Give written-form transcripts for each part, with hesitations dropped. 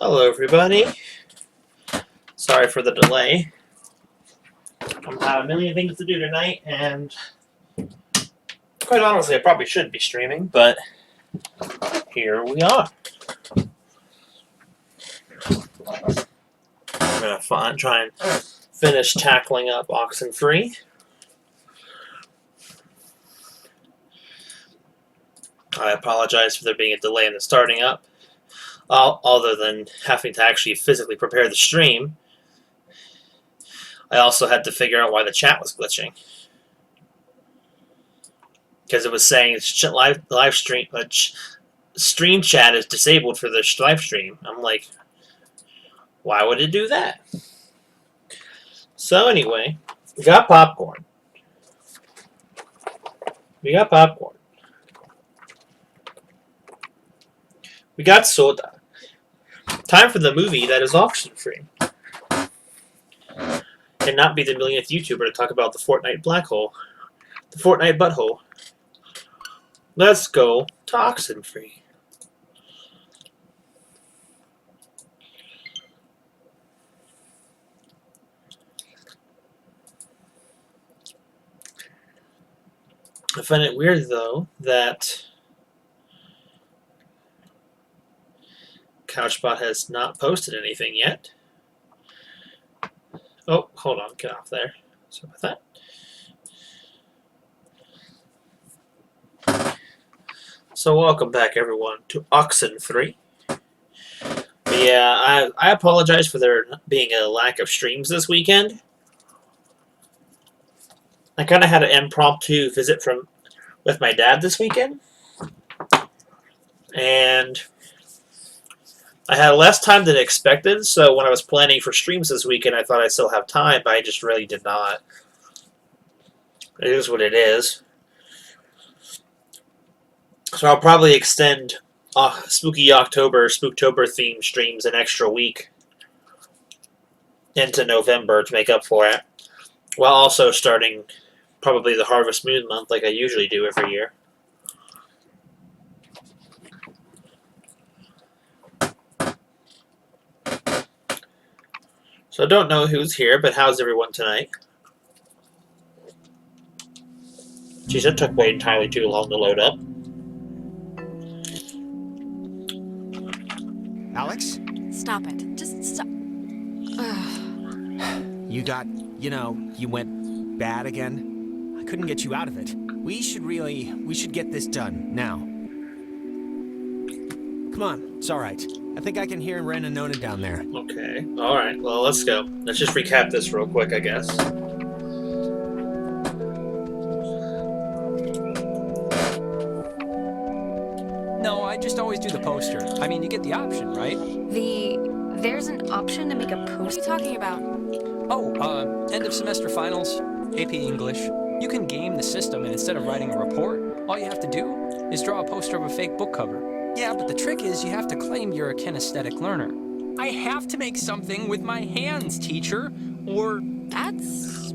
Hello, everybody. Sorry for the delay. I have a million things to do tonight, and quite honestly, I probably should be streaming, but here we are. I'm gonna try and finish tackling up Oxenfree. I apologize for there being a delay in the starting up, other than having to actually physically prepare the stream. I also had to figure out why the chat was glitching. Because it was saying live stream, stream chat is disabled for the live stream. I'm like, why would it do that? So anyway, we got popcorn. We got soda. Time for the movie that is Oxenfree. And not be the millionth YouTuber to talk about the Fortnite black hole. The Fortnite butthole. Let's go to Oxenfree. I find it weird, though, that CouchBot has not posted anything yet. Oh, hold on, get off there. Sorry about that. So welcome back, everyone, to Oxenfree. Yeah, I apologize for there being a lack of streams this weekend. I kind of had an impromptu visit with my dad this weekend, and I had less time than expected, so when I was planning for streams this weekend, I thought I'd still have time, but I just really did not. It is what it is. So I'll probably extend Spooky October, Spooktober themed streams an extra week into November to make up for it, while also starting probably the Harvest Moon month like I usually do every year. So I don't know who's here, but how's everyone tonight? Geez, that took way entirely too long to load up. Alex? Stop it. Just stop. You went bad again. I couldn't get you out of it. We should get this done, now. Come on, it's alright. I think I can hear Ren and Nona down there. Okay, alright, well, let's go. Let's just recap this real quick, I guess. No, I just always do the poster. I mean, you get the option, right? There's an option to make a post. What are you talking about? Oh, end of semester finals, AP English. You can game the system, and instead of writing a report, all you have to do is draw a poster of a fake book cover. Yeah, but the trick is you have to claim you're a kinesthetic learner. I have to make something with my hands, teacher, or... That's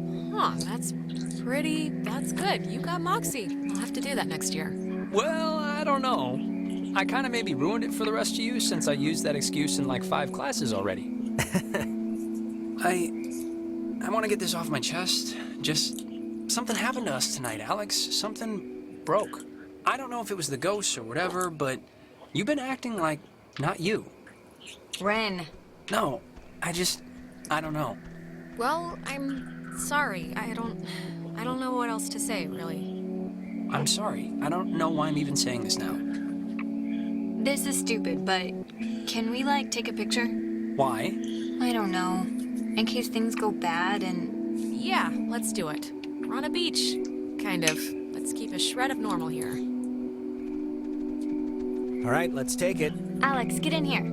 good. You got moxie. I'll have to do that next year. Well, I don't know. I kind of maybe ruined it for the rest of you since I used that excuse in like 5 classes already. I want to get this off my chest. Just something happened to us tonight, Alex. Something broke. I don't know if it was the ghosts or whatever, but you've been acting like not you. Ren. No, I don't know. Well, I'm sorry. I don't know what else to say, really. I'm sorry. I don't know why I'm even saying this now. This is stupid, but can we, take a picture? Why? I don't know. In case things go bad and... Yeah, let's do it. We're on a beach. Kind of. Let's keep a shred of normal here. All right, let's take it. Alex, get in here.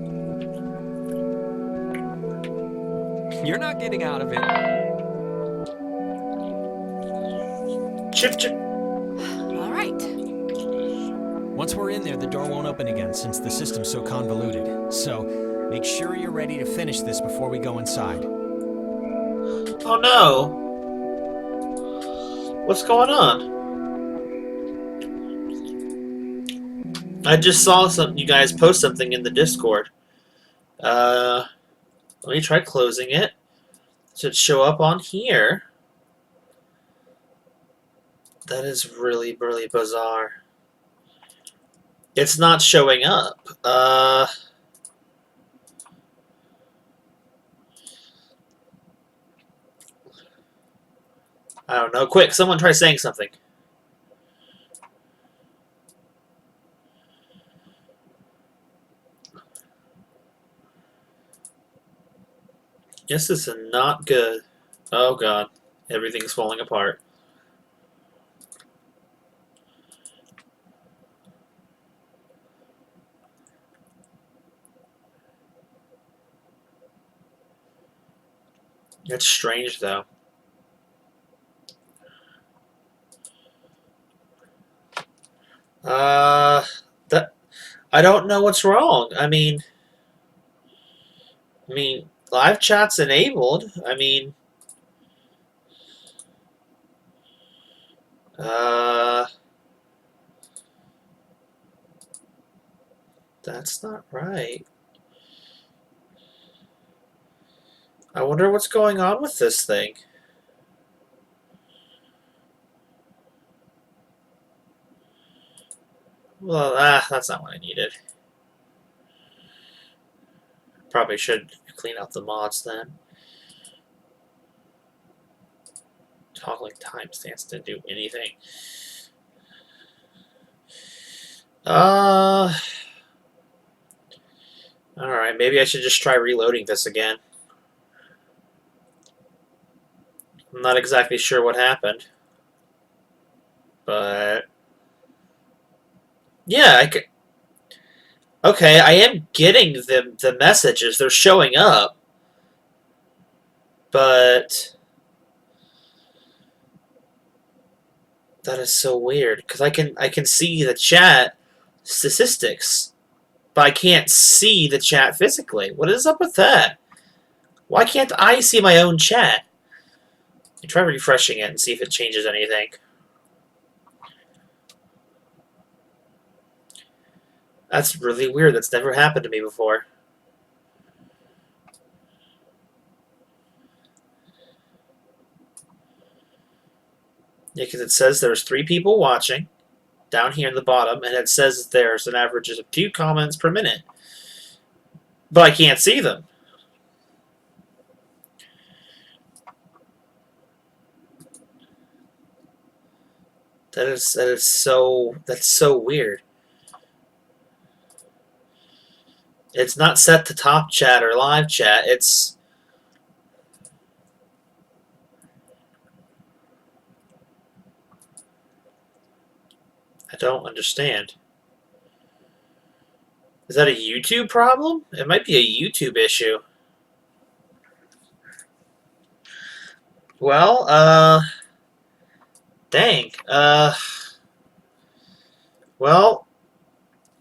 You're not getting out of it. Chip. All right. Once we're in there, the door won't open again since the system's so convoluted. So, make sure you're ready to finish this before we go inside. Oh no! What's going on? I just saw you guys post something in the Discord. Let me try closing it. It should show up on here. That is really, really bizarre. It's not showing up. I don't know. Quick, someone try saying something. This is not good. Oh god. Everything's falling apart. That's strange, though. That I don't know what's wrong. I mean, live chat's enabled. Uh, that's not right. I wonder what's going on with this thing. Well, that's not what I needed. Probably should clean out the mods then. Toggling timestamps didn't do anything. Alright, maybe I should just try reloading this again. I'm not exactly sure what happened. But yeah, I could. Okay, I am getting the messages. They're showing up. But that is so weird because I can see the chat statistics, but I can't see the chat physically. What is up with that? Why can't I see my own chat? I try refreshing it and see if it changes anything. That's really weird. That's never happened to me before. Yeah, because it says there's 3 people watching down here in the bottom, and it says there's an average of 2 comments per minute. But I can't see them. That's so weird. It's not set to top chat or live chat. It's I don't understand. Is that a YouTube problem? It might be a YouTube issue. Well, dang. Well,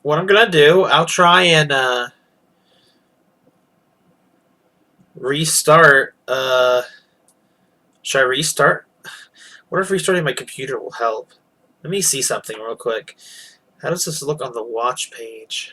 what I'm gonna do, I'll try and, restart, should I restart? What if restarting my computer will help? Let me see something real quick. How does this look on the watch page?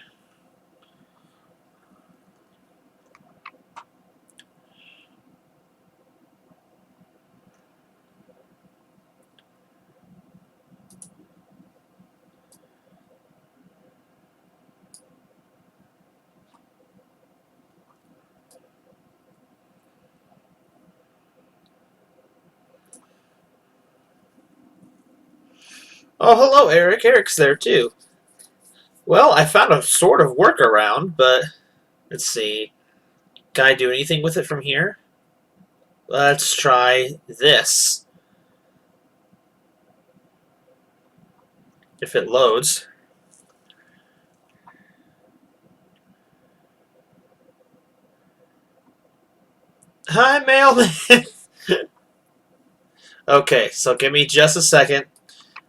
Oh, hello, Eric. Eric's there, too. Well, I found a sort of workaround, but let's see. Can I do anything with it from here? Let's try this. If it loads. Hi, mailman! Okay, so give me just a second.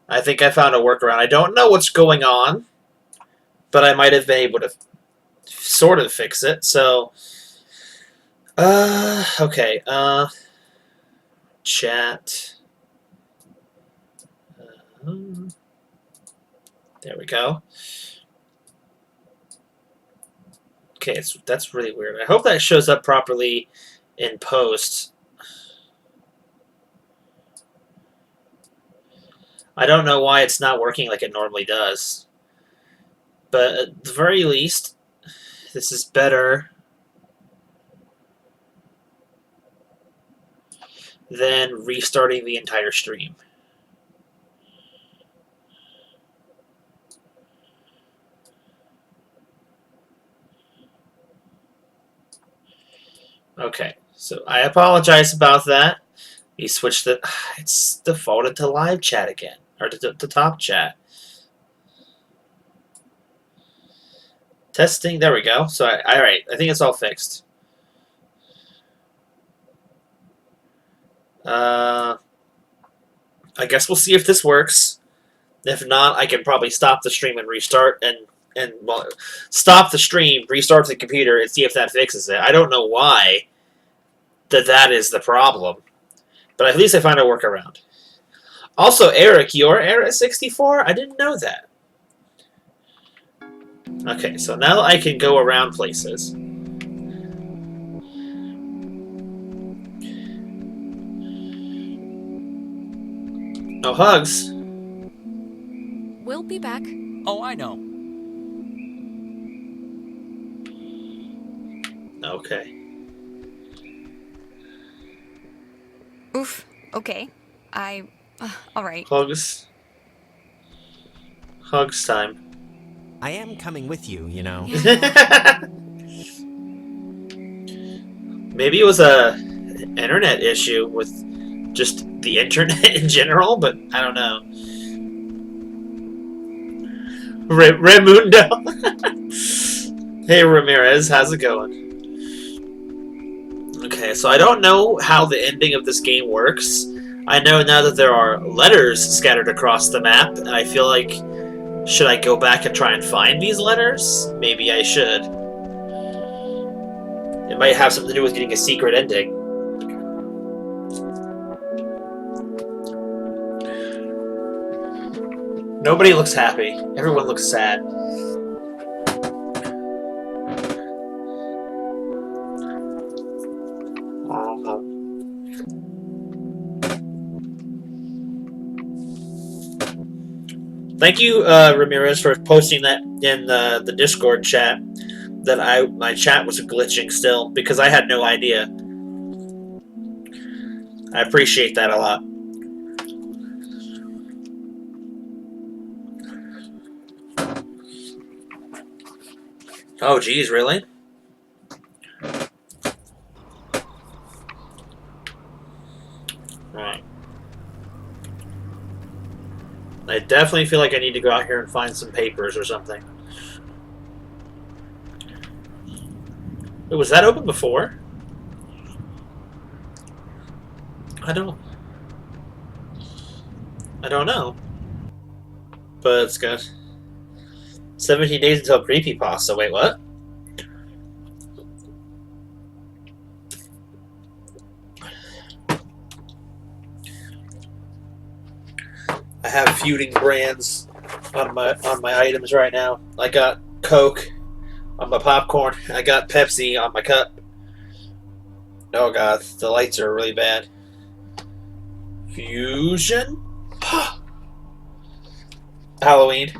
I think I found a workaround. I don't know what's going on, but I might have been able to sort of fix it. So, okay, chat. There we go. Okay, that's really weird. I hope that shows up properly in post. I don't know why it's not working like it normally does. But at the very least, this is better than restarting the entire stream. Okay, so I apologize about that. You switched the... It's defaulted to live chat again. Or to top chat. Testing, there we go. So, alright, I think it's all fixed. I guess we'll see if this works. If not, I can probably stop the stream and restart and well, stop the stream, restart the computer, and see if that fixes it. I don't know why that is the problem. But at least I found a workaround. Also, Eric, you're Era 64? I didn't know that. Okay, so now I can go around places. No hugs. We'll be back. Oh, I know. Okay. Oof. Okay. All right. Hugs. Hugs time. I am coming with you, you know. Maybe it was a internet issue with just the internet in general, but I don't know. Raimundo. Hey Ramirez, how's it going? Okay, so I don't know how the ending of this game works. I know now that there are letters scattered across the map, and I feel like, should I go back and try and find these letters? Maybe I should. It might have something to do with getting a secret ending. Nobody looks happy. Everyone looks sad. Thank you, Ramirez, for posting that in the Discord chat. That my chat was glitching still because I had no idea. I appreciate that a lot. Oh, geez, really? Alright. I definitely feel like I need to go out here and find some papers or something. Wait, was that open before? I don't know. But it's good. 17 days until creepypasta. Wait, what? I have feuding brands on my items right now. I got Coke on my popcorn. I got Pepsi on my cup. Oh god, the lights are really bad. Fusion? Halloween.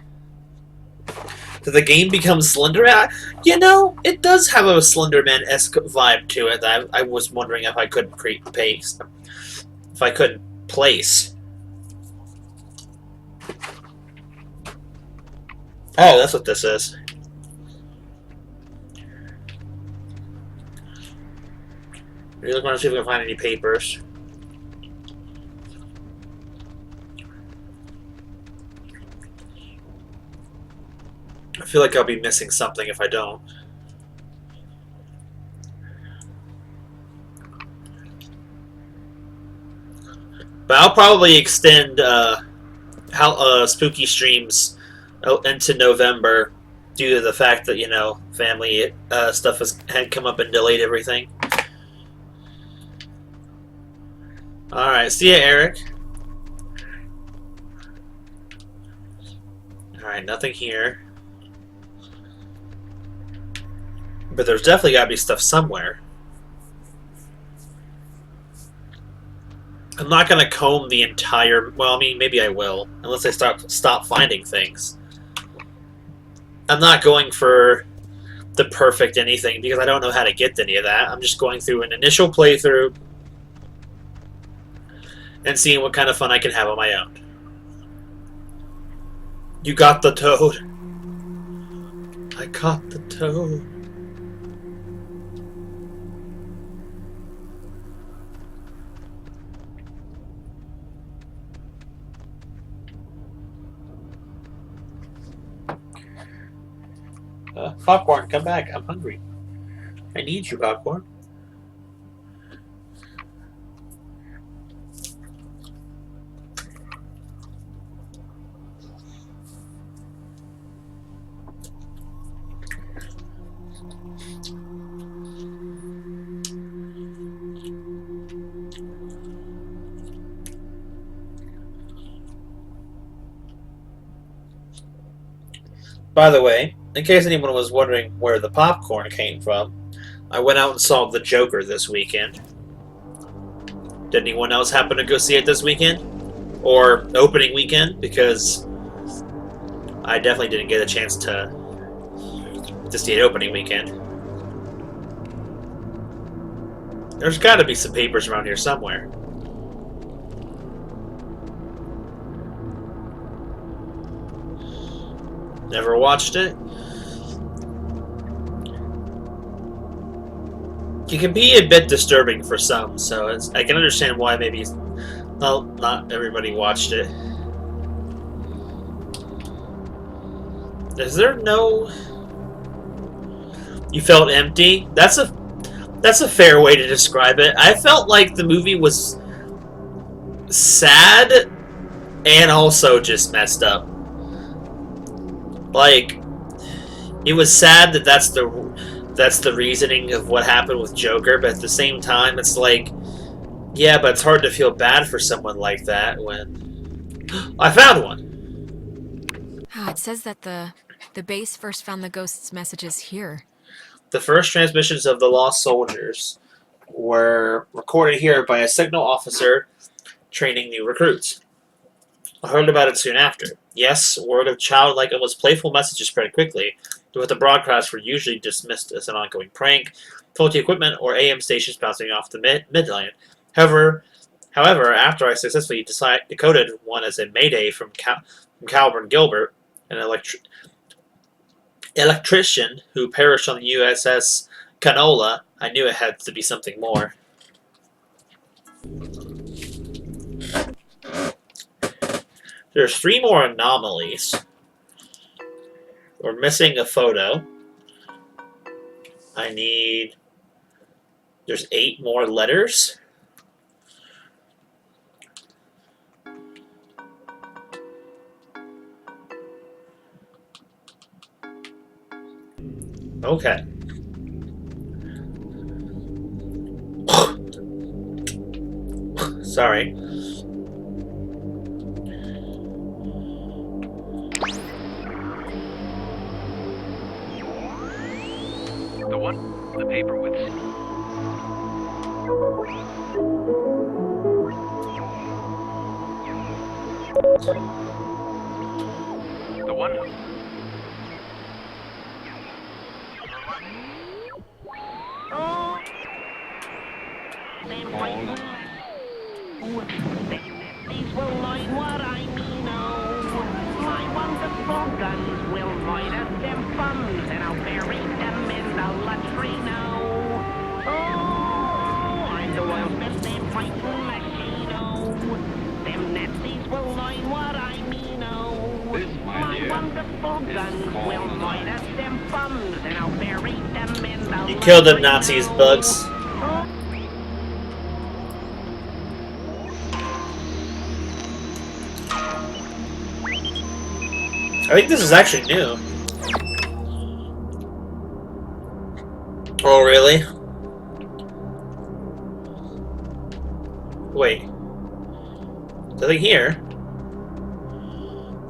Did the game become Slender? You know, it does have a Slenderman-esque vibe to it. I was wondering if I couldn't place. If I couldn't place. Oh, that's what this is. Really want to see if we can find any papers. I feel like I'll be missing something if I don't. But I'll probably extend spooky streams into November due to the fact that, you know, family stuff had come up and delayed everything. Alright, see ya, Eric. Alright, nothing here. But there's definitely got to be stuff somewhere. I'm not going to comb the entire... Well, I mean, maybe I will. Unless I stop finding things. I'm not going for the perfect anything because I don't know how to get to any of that. I'm just going through an initial playthrough and seeing what kind of fun I can have on my own. You got the toad. I caught the toad. Popcorn, come back. I'm hungry. I need you, Popcorn. By the way, in case anyone was wondering where the popcorn came from, I went out and saw The Joker this weekend. Did anyone else happen to go see it this weekend? Or opening weekend? Because I definitely didn't get a chance to see it opening weekend. There's got to be some papers around here somewhere. Never watched it. It can be a bit disturbing for some, so I can understand why maybe not everybody watched it. Is there no... You felt empty? That's a fair way to describe it. I felt like the movie was sad and also just messed up. Like, it was sad that that's the reasoning of what happened with Joker, but at the same time, it's like, yeah, but it's hard to feel bad for someone like that when... I found one! Oh, it says that the base first found the ghost's messages here. The first transmissions of the Lost Soldiers were recorded here by a signal officer training new recruits. I heard about it soon after. Yes, word of childlike, almost playful messages spread quickly, but the broadcasts were usually dismissed as an ongoing prank, faulty equipment, or AM stations bouncing off the midline. However, after I successfully decoded one as a mayday from Calvin Gilbert, an electrician who perished on the USS Canola, I knew it had to be something more. There's 3 more anomalies. We're missing a photo. There's 8 more letters. Okay. Sorry. The one? The paper with... The one? These will learn what I mean, my wonderful guns will light us them funds, and I'll bury them in the latrino. Oh, I'm the world's best damn fighting machine, them Nazis will learn what I mean, my wonderful guns will light us them funds, and I'll bury them in the You killed them Nazis, Bugs. I think this is actually new. Oh, really? Wait. Nothing here?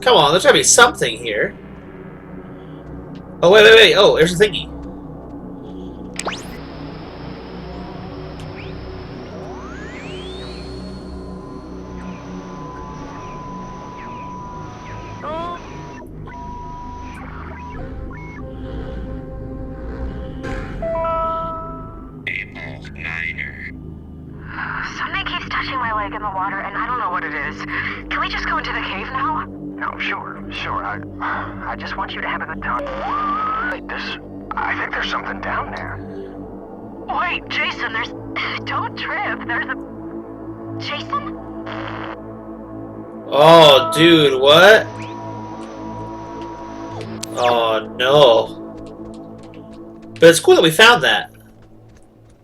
Come on, there's gotta be something here. Oh, wait. Oh, there's a thingy. in the water, and I don't know what it is. Can we just go into the cave now? No, sure. I just want you to have a good time. Wait, I think there's something down there. Wait, Jason, there's... Don't trip, there's a... Jason? Oh, dude, what? Oh, no. But it's cool that we found that.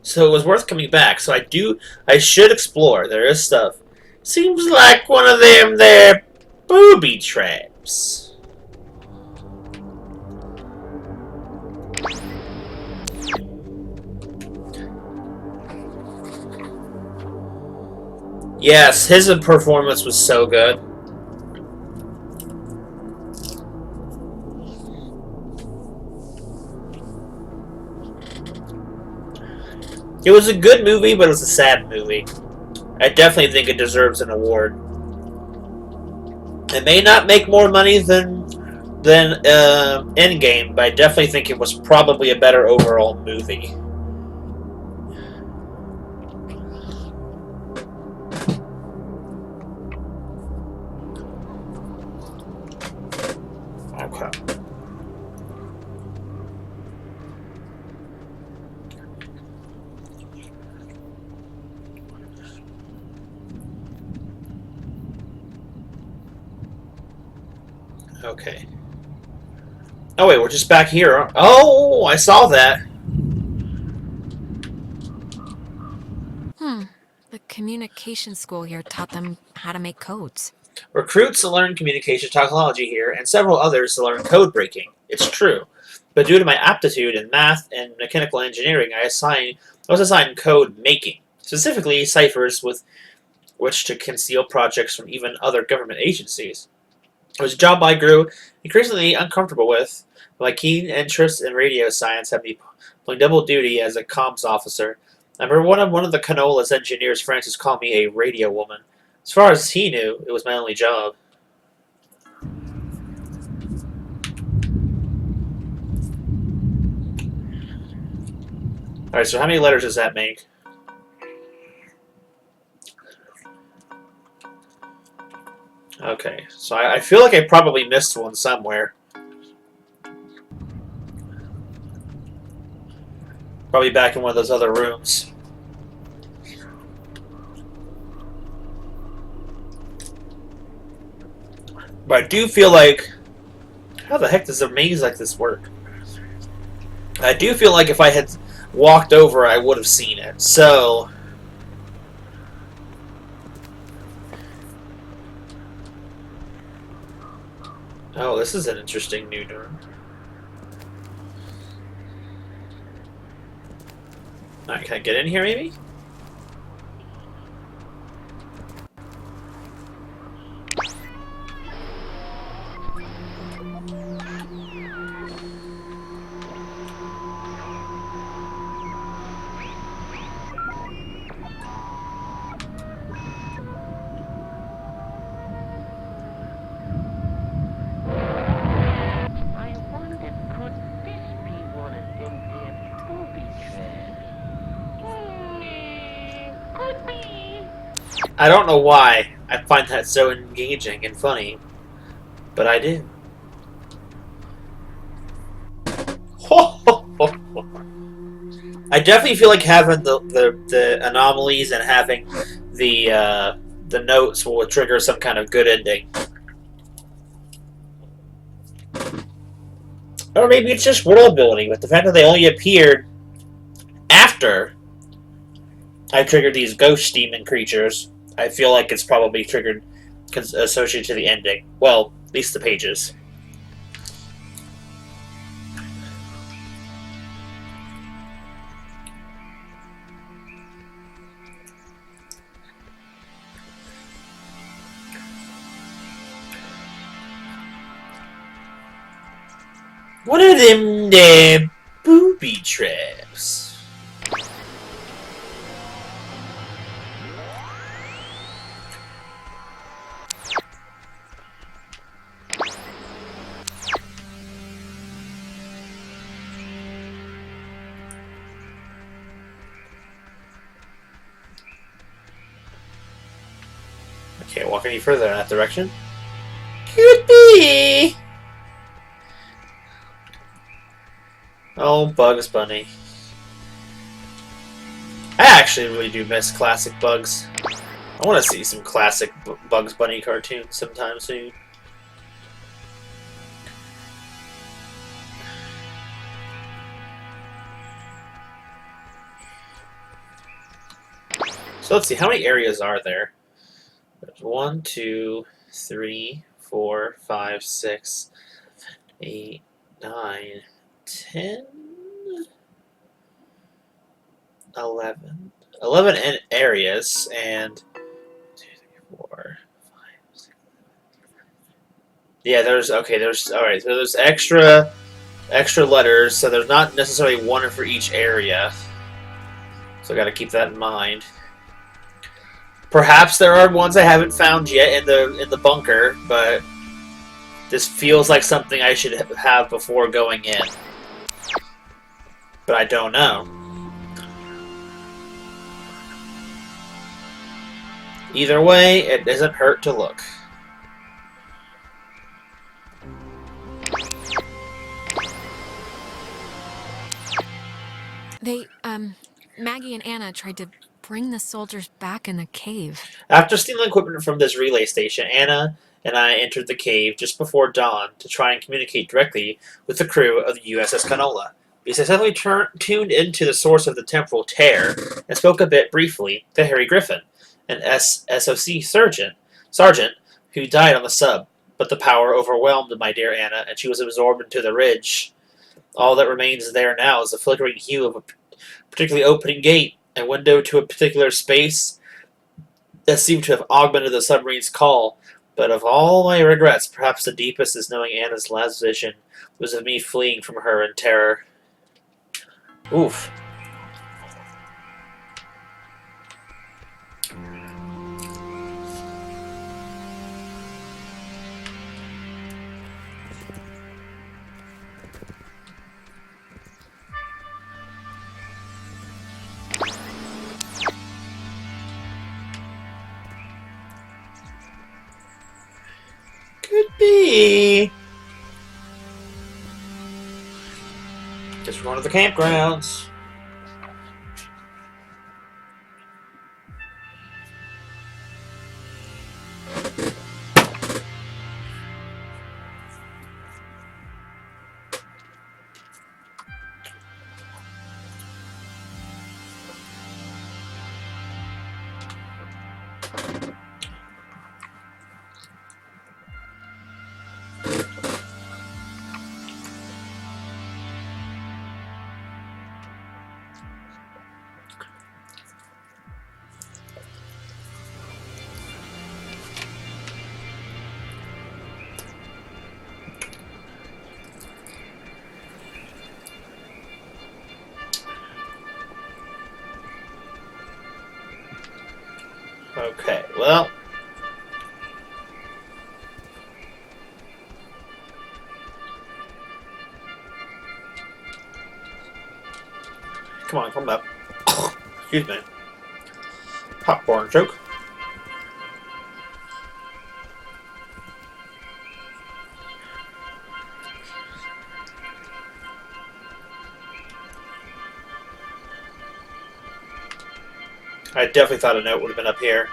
So it was worth coming back. So I should explore. There is stuff. Seems like one of them there booby traps. Yes, his performance was so good. It was a good movie, but it was a sad movie. I definitely think it deserves an award. It may not make more money than Endgame, but I definitely think it was probably a better overall movie. Okay. Okay. Oh wait, we're just back here. Oh, I saw that. The communication school here taught them how to make codes. Recruits learn communication technology here, and several others learn code breaking. It's true. But due to my aptitude in math and mechanical engineering, I was assigned code making, specifically ciphers with which to conceal projects from even other government agencies. It was a job I grew increasingly uncomfortable with. My keen interest in radio science had me pulling double duty as a comms officer. I remember one of the Canola's engineers, Francis, called me a radio woman. As far as he knew, it was my only job. Alright, so how many letters does that make? Okay, so I feel like I probably missed one somewhere. Probably back in one of those other rooms. But I do feel like... How the heck does a maze like this work? I do feel like if I had walked over, I would have seen it. So... Oh, this is an interesting new room. Alright, can I get in here maybe? I wonder, could this be one of them there booby traps? Could be. I don't know why. I find that so engaging and funny. But I do. I definitely feel like having the anomalies and having the notes will trigger some kind of good ending. Or maybe it's just world building, but the fact that they only appeared after I triggered these ghost demon creatures, I feel like it's probably triggered associated to the ending. Well, at least the pages. What are them there booby traps? Can't walk any further in that direction. Could be. Oh, Bugs Bunny. I actually really do miss classic Bugs. I want to see some classic Bugs Bunny cartoons sometime soon. So let's see, how many areas are there? There's 1, 2, 3, 4, 5, 6, 8, 9, 10, 11. 11 areas, and 2, 3, 4, 5, 6. Yeah, there's alright, so there's extra letters, so there's not necessarily one for each area. So I gotta keep that in mind. Perhaps there are ones I haven't found yet in the bunker, but this feels like something I should have before going in. But I don't know. Either way, it doesn't hurt to look. Maggie and Anna tried to bring the soldiers back in the cave. After stealing equipment from this relay station, Anna and I entered the cave just before dawn to try and communicate directly with the crew of the USS Canola. We successfully tuned into the source of the temporal tear and spoke a bit briefly to Harry Griffin, an SOC sergeant who died on the sub, but the power overwhelmed my dear Anna, and she was absorbed into the ridge. All that remains there now is the flickering hue of a particularly opening gate, a window to a particular space that seemed to have augmented the submarine's call. But of all my regrets, perhaps the deepest is knowing Anna's last vision was of me fleeing from her in terror. Oof. Could be. Guess we're going to the campgrounds. Okay, well. Come on, come up. Excuse me. Popcorn joke. I definitely thought a note would have been up here.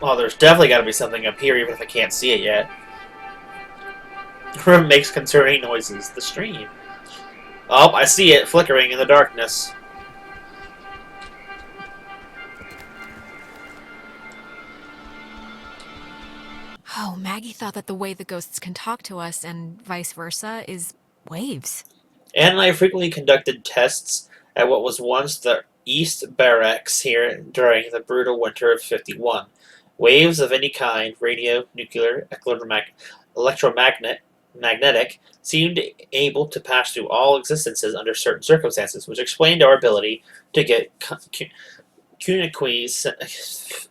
Well, there's definitely got to be something up here, even if I can't see it yet. Room makes concerning noises. The stream. Oh, I see it flickering in the darkness. Oh, Maggie thought that the way the ghosts can talk to us and vice versa is waves. Anne and I frequently conducted tests at what was once the East Barracks here during the brutal winter of '51. Waves of any kind, radio, nuclear, electromagnet, magnetic, seemed able to pass through all existences under certain circumstances, which explained our ability to get cuniques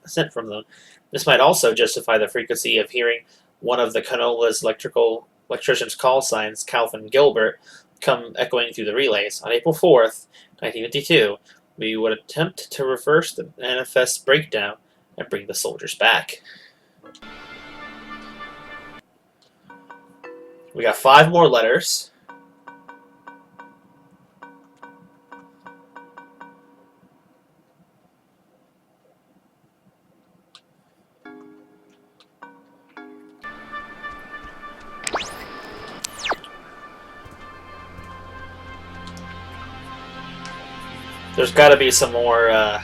sent from them. This might also justify the frequency of hearing one of the Canola's electrician's call signs, Calvin Gilbert, come echoing through the relays. On April 4th, 1952, we would attempt to reverse the manifest breakdown and bring the soldiers back. We got 5 more letters. There's got to be some more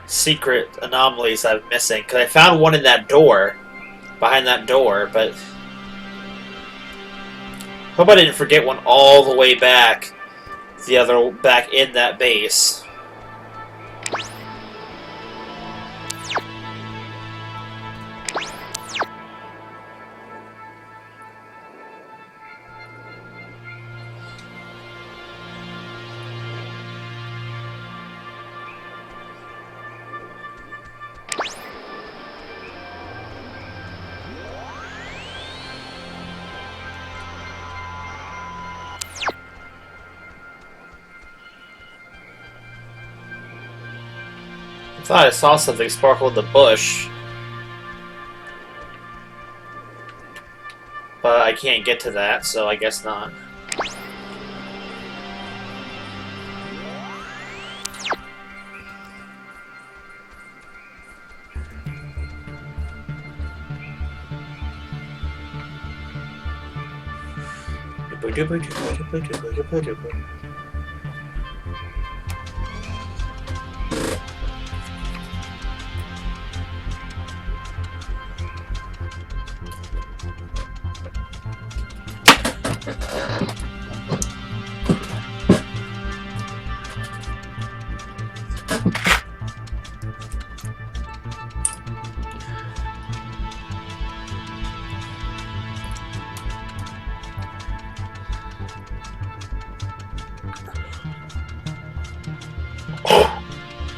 secret anomalies I'm missing, because I found one in that door, behind that door, but hope I didn't forget one all the way back, back in that base. I thought I saw something sparkle in the bush, but I can't get to that, so I guess not.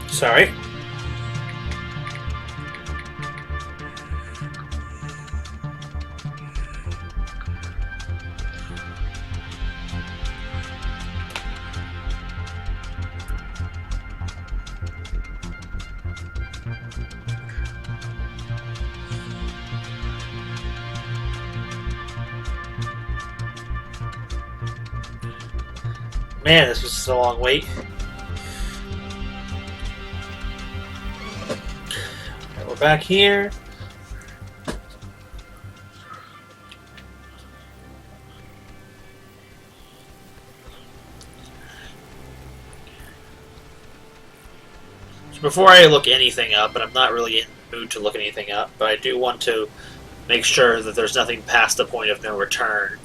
Sorry. Man, this was just a long wait. We're back here. So before I look anything up, and I'm not really in the mood to look anything up, but I do want to make sure that there's nothing past the point of no return.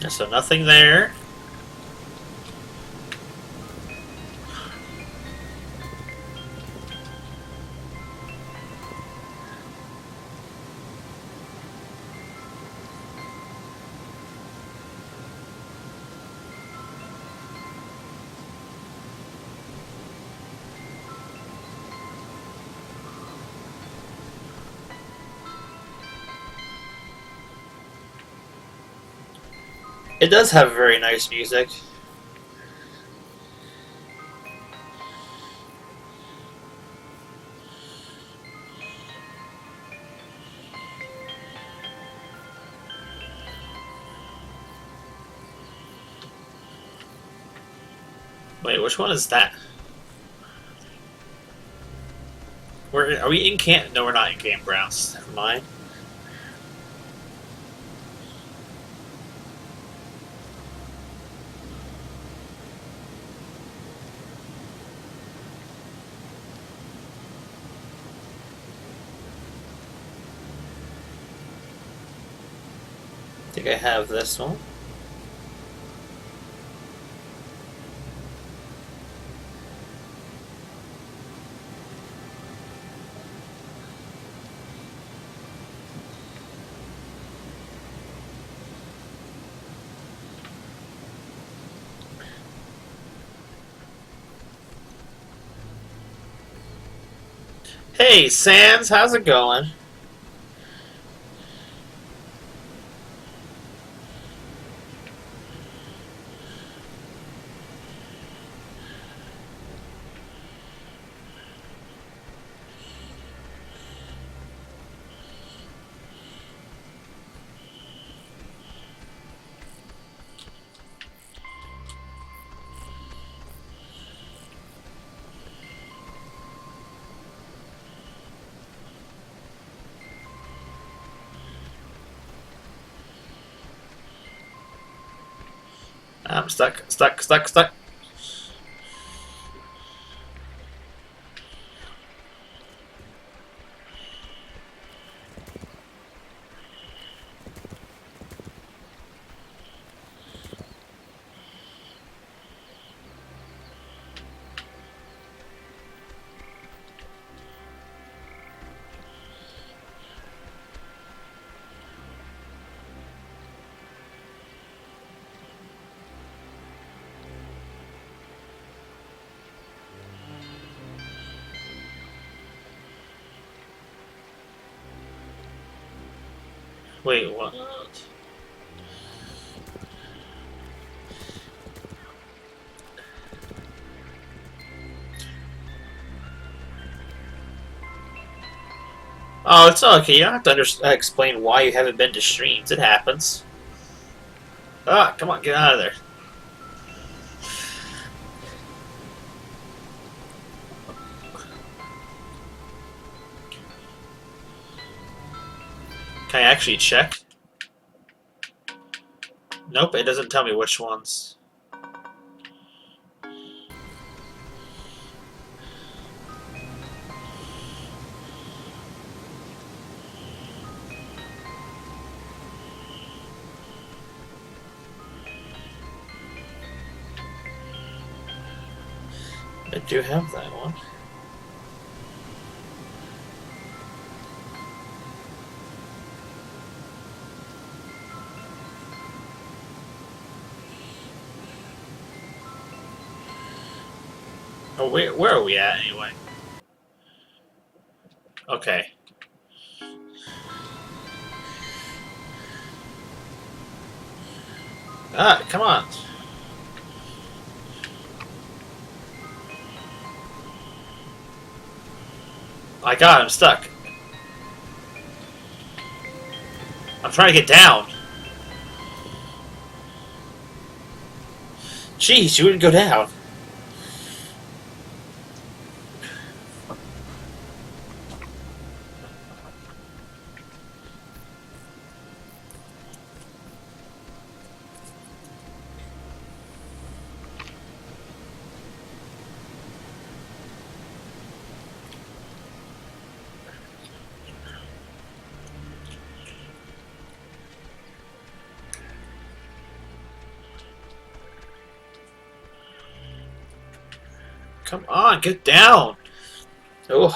So nothing there. It does have very nice music. Wait, which one is that? Are we in camp? No, we're not in campgrounds. Never mind. I think I have this one. Hey, Sans, how's it going? I'm stuck. Wait, what? Oh, it's okay. You don't have to explain why you haven't been to streams. It happens. Ah, come on, get out of there. Can I actually check? Nope, it doesn't tell me which ones. I do have that one. Oh, where are we at anyway? Okay. Ah, come on. My God, I'm stuck. I'm trying to get down. Jeez, you wouldn't go down. Come on, get down. Oh.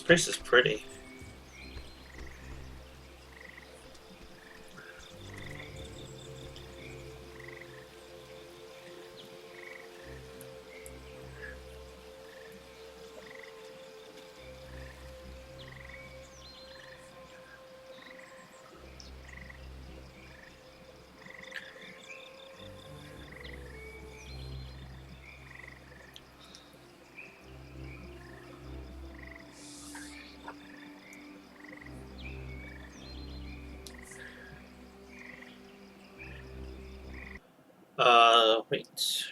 place is pretty. Wait.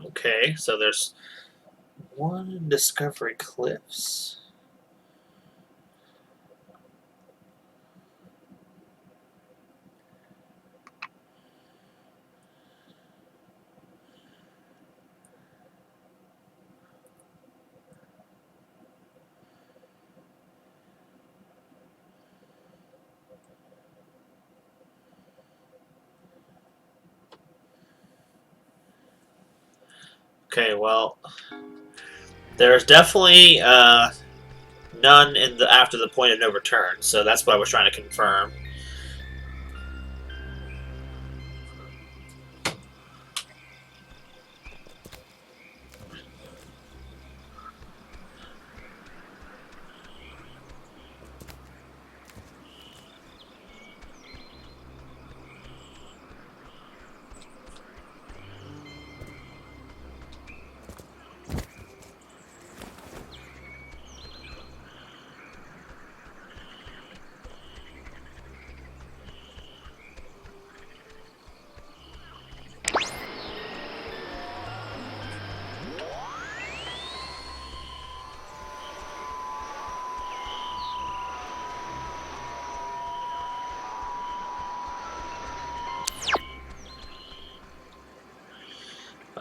Okay, so there's one in Discovery Cliffs. Okay, well, there's definitely none in the after the point of no return, so that's what I was trying to confirm.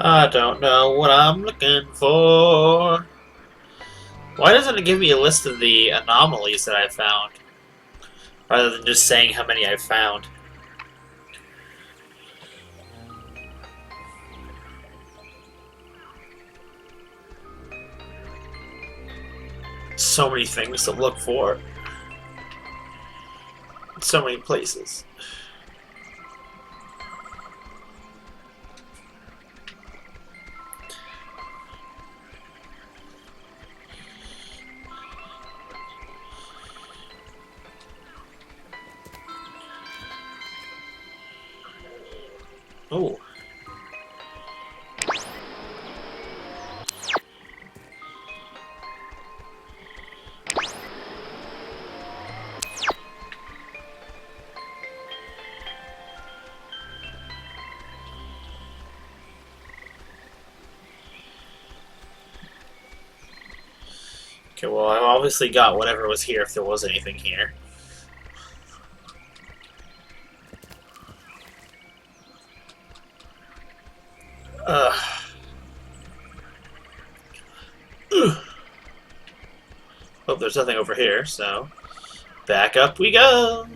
I don't know what I'm looking for. Why doesn't it give me a list of the anomalies that I found, rather than just saying how many I've found? So many things to look for. So many places. Oh. Okay, well, I've obviously got whatever was here if there was anything here. Ugh. Oh, there's nothing over here, so back up we go.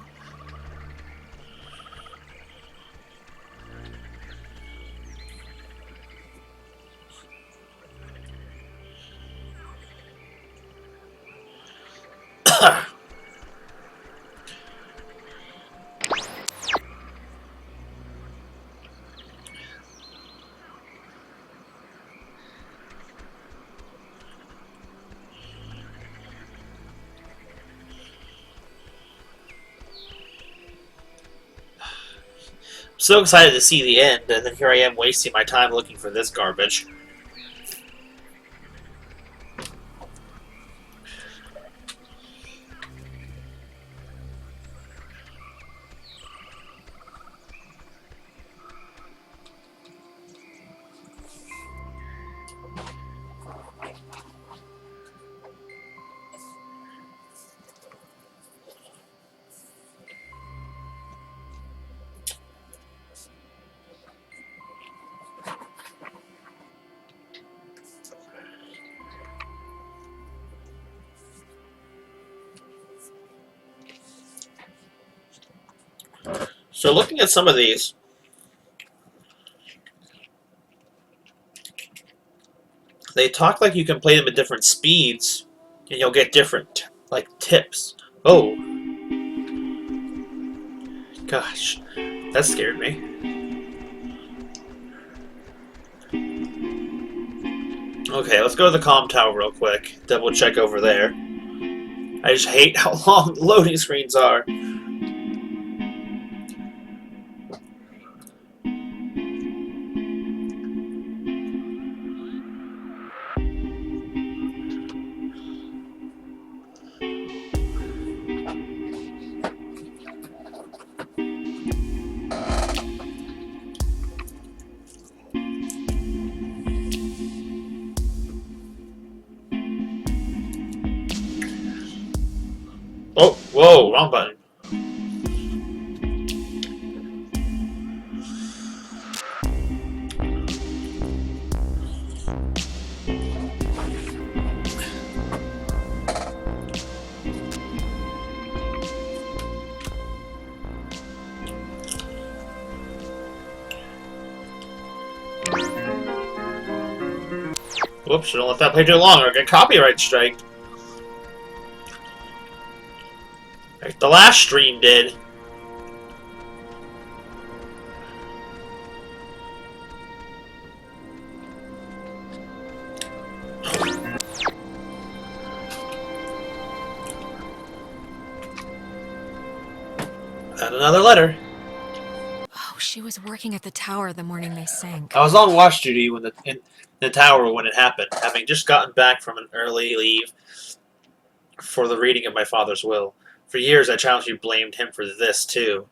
so excited to see the end, and then here I am wasting my time looking for this garbage. So looking at some of these, they talk like you can play them at different speeds, and you'll get different, like, tips. Oh. Gosh, that scared me. Okay, let's go to the comm tower real quick. Double check over there. I just hate how long the loading screens are. Oh, whoa, wrong button. Whoops, don't let that play too long or get copyright strike. Like the last stream did. And another letter. Oh, she was working at the tower the morning they sank. I was on watch duty when in the tower when it happened, having just gotten back from an early leave for the reading of my father's will. For years I challenged blamed him for this too.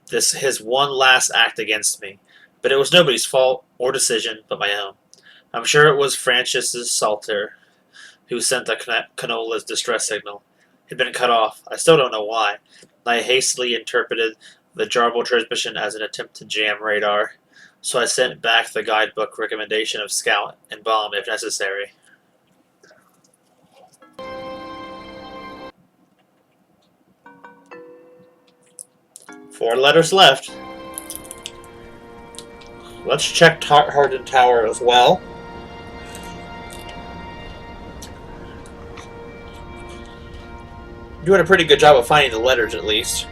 This his one last act against me. But it was nobody's fault or decision but my own. I'm sure it was Francis's Salter who sent the canola's distress signal. It had been cut off. I still don't know why. I hastily interpreted the jarble transmission as an attempt to jam radar, so I sent back the guidebook recommendation of scout and bomb if necessary. Four letters left. Let's check Harden Tower as well. Doing a pretty good job of finding the letters, at least.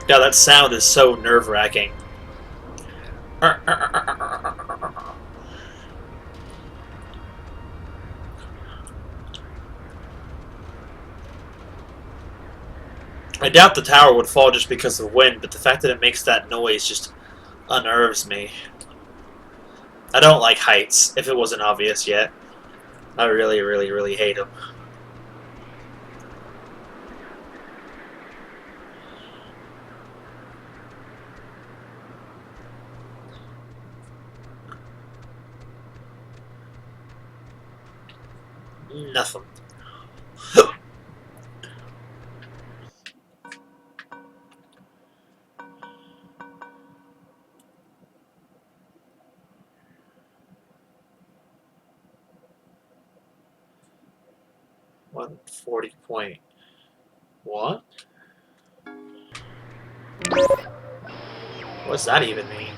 Yeah, that sound is so nerve-wracking. I doubt the tower would fall just because of wind, but the fact that it makes that noise just unnerves me. I don't like heights, if it wasn't obvious yet. I really, really, really hate them. Nothing. $140.1. What's that even mean?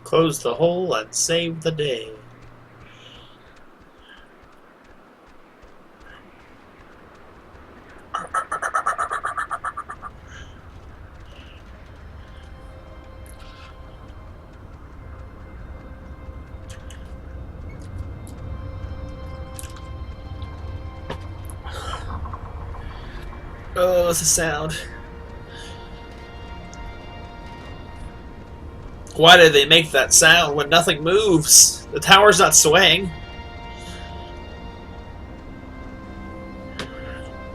Close the hole and save the day. Oh, it's a sound. Why did they make that sound when nothing moves? The tower's not swaying.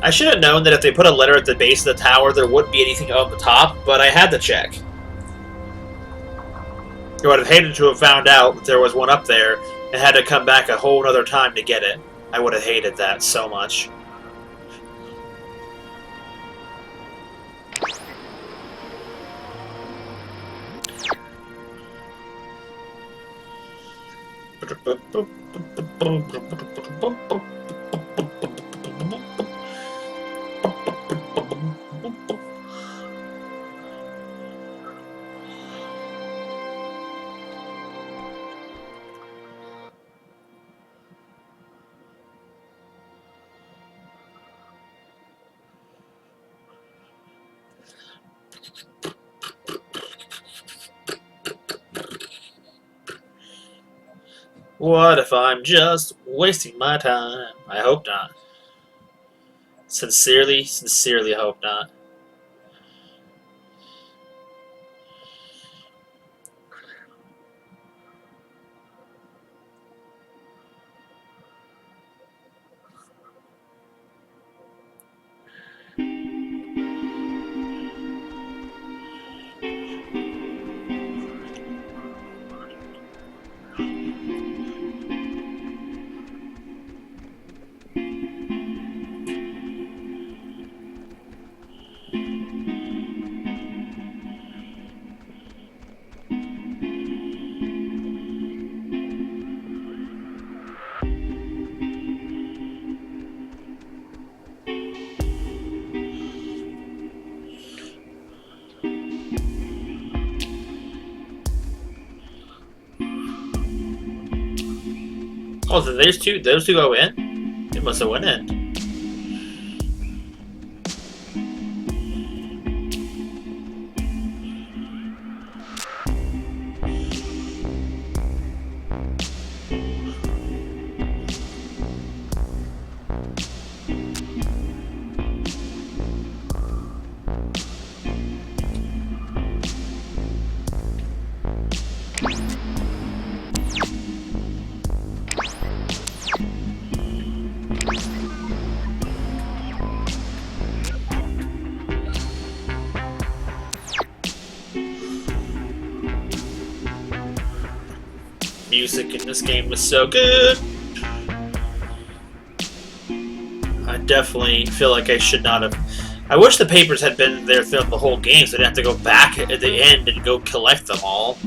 I should have known that if they put a letter at the base of the tower, there wouldn't be anything on the top, but I had to check. I would have hated to have found out that there was one up there and had to come back a whole other time to get it. I would have hated that so much. What if I'm just wasting my time? I hope not. Sincerely, sincerely hope not. Oh, so those two go in? They must have went in. Music in this game was so good. I definitely feel like I should not have. I wish the papers had been there throughout the whole game, so I'd have to go back at the end and go collect them all.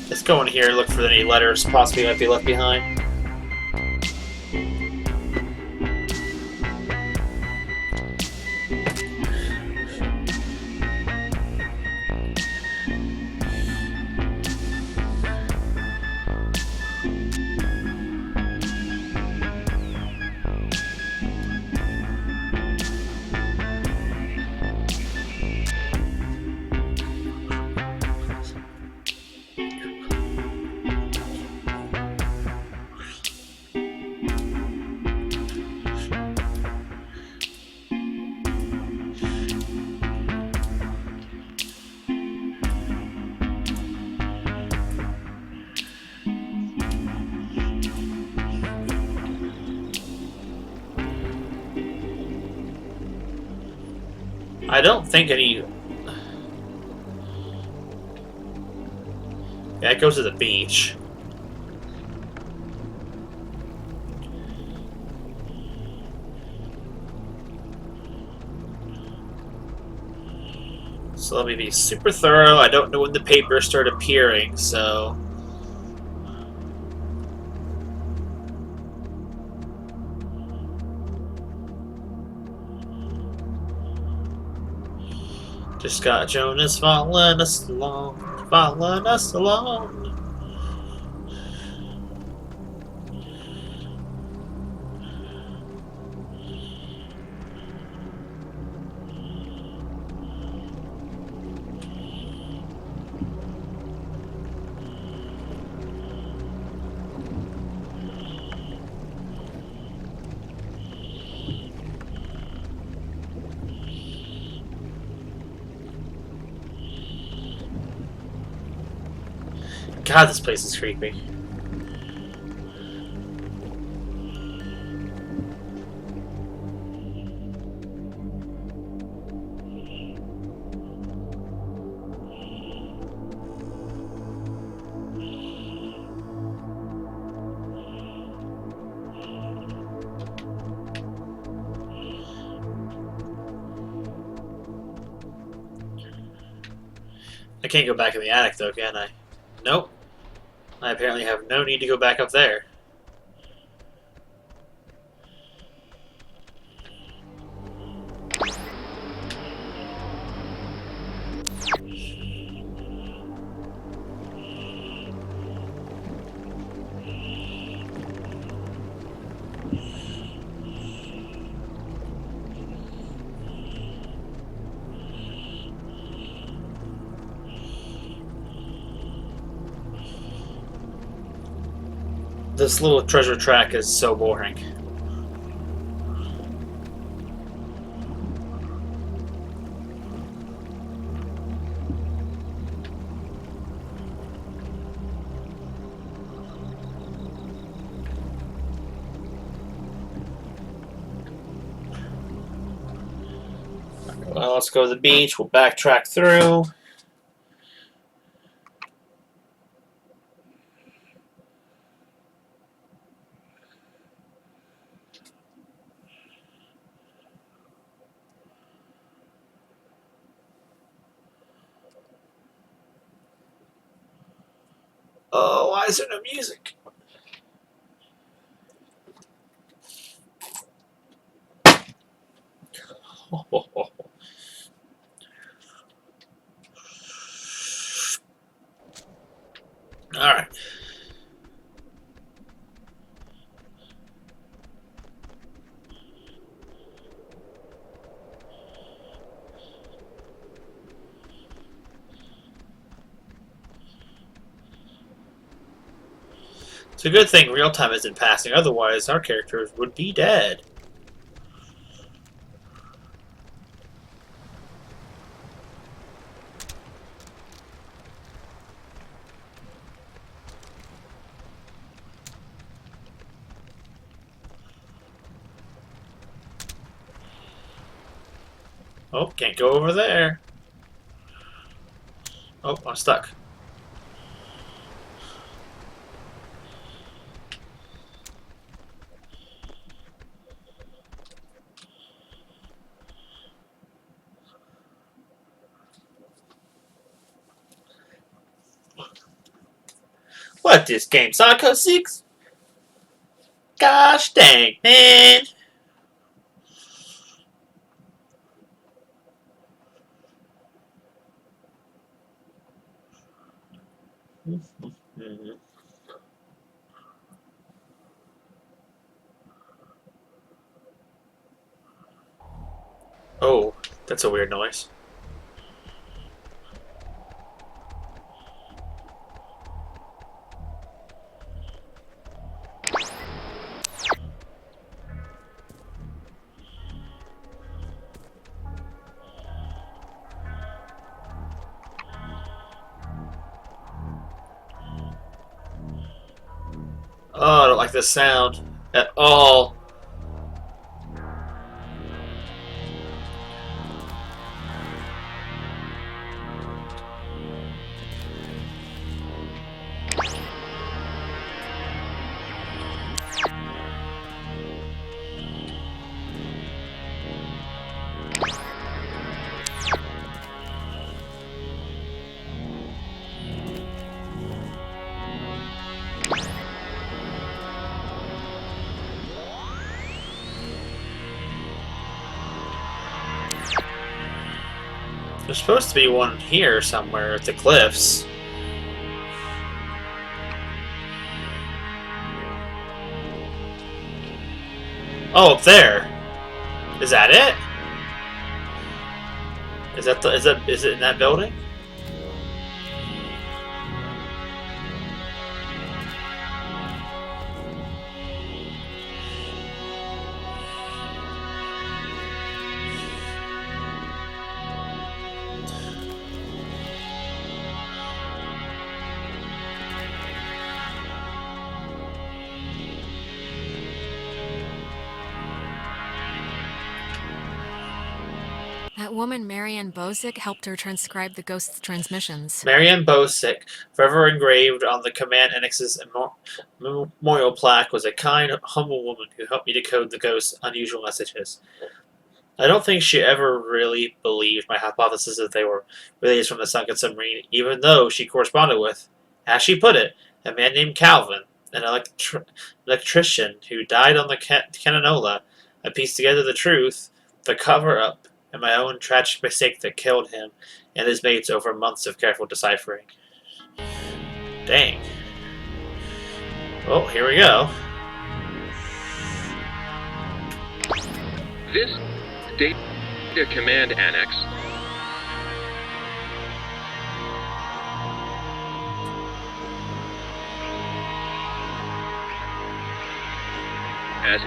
Let's go in here and look for any letters possibly might be left behind. I don't think any... Yeah, it goes to the beach. So let me be super thorough. I don't know when the papers start appearing, so... Just got Jonas following us along, following us along. God, this place is creepy. I can't go back in the attic though, can I? Nope. I apparently have no need to go back up there. This little treasure track is so boring. Well, let's go to the beach. We'll backtrack through. Oh, why is there no music? Alright. It's a good thing real time isn't passing, otherwise our characters would be dead. Oh, can't go over there. Oh, I'm stuck. What, this game? Psycho 6? Gosh dang, man. Oh, that's a weird noise. Oh, I don't like this sound at all. There's supposed to be one here somewhere at the cliffs. Oh, up there. Is that it? Is it in that building? That woman, Marianne Bozick, helped her transcribe the ghost's transmissions. Marianne Bosick, forever engraved on the command annex's memorial plaque, was a kind, humble woman who helped me decode the ghost's unusual messages. I don't think she ever really believed my hypothesis that they were relays from the sunken submarine, even though she corresponded with, as she put it, a man named Calvin, an electrician who died on the Cananola. I pieced together the truth, the cover-up, and my own tragic mistake that killed him and his mates over months of careful deciphering. Dang. Oh, here we go. This data command annex as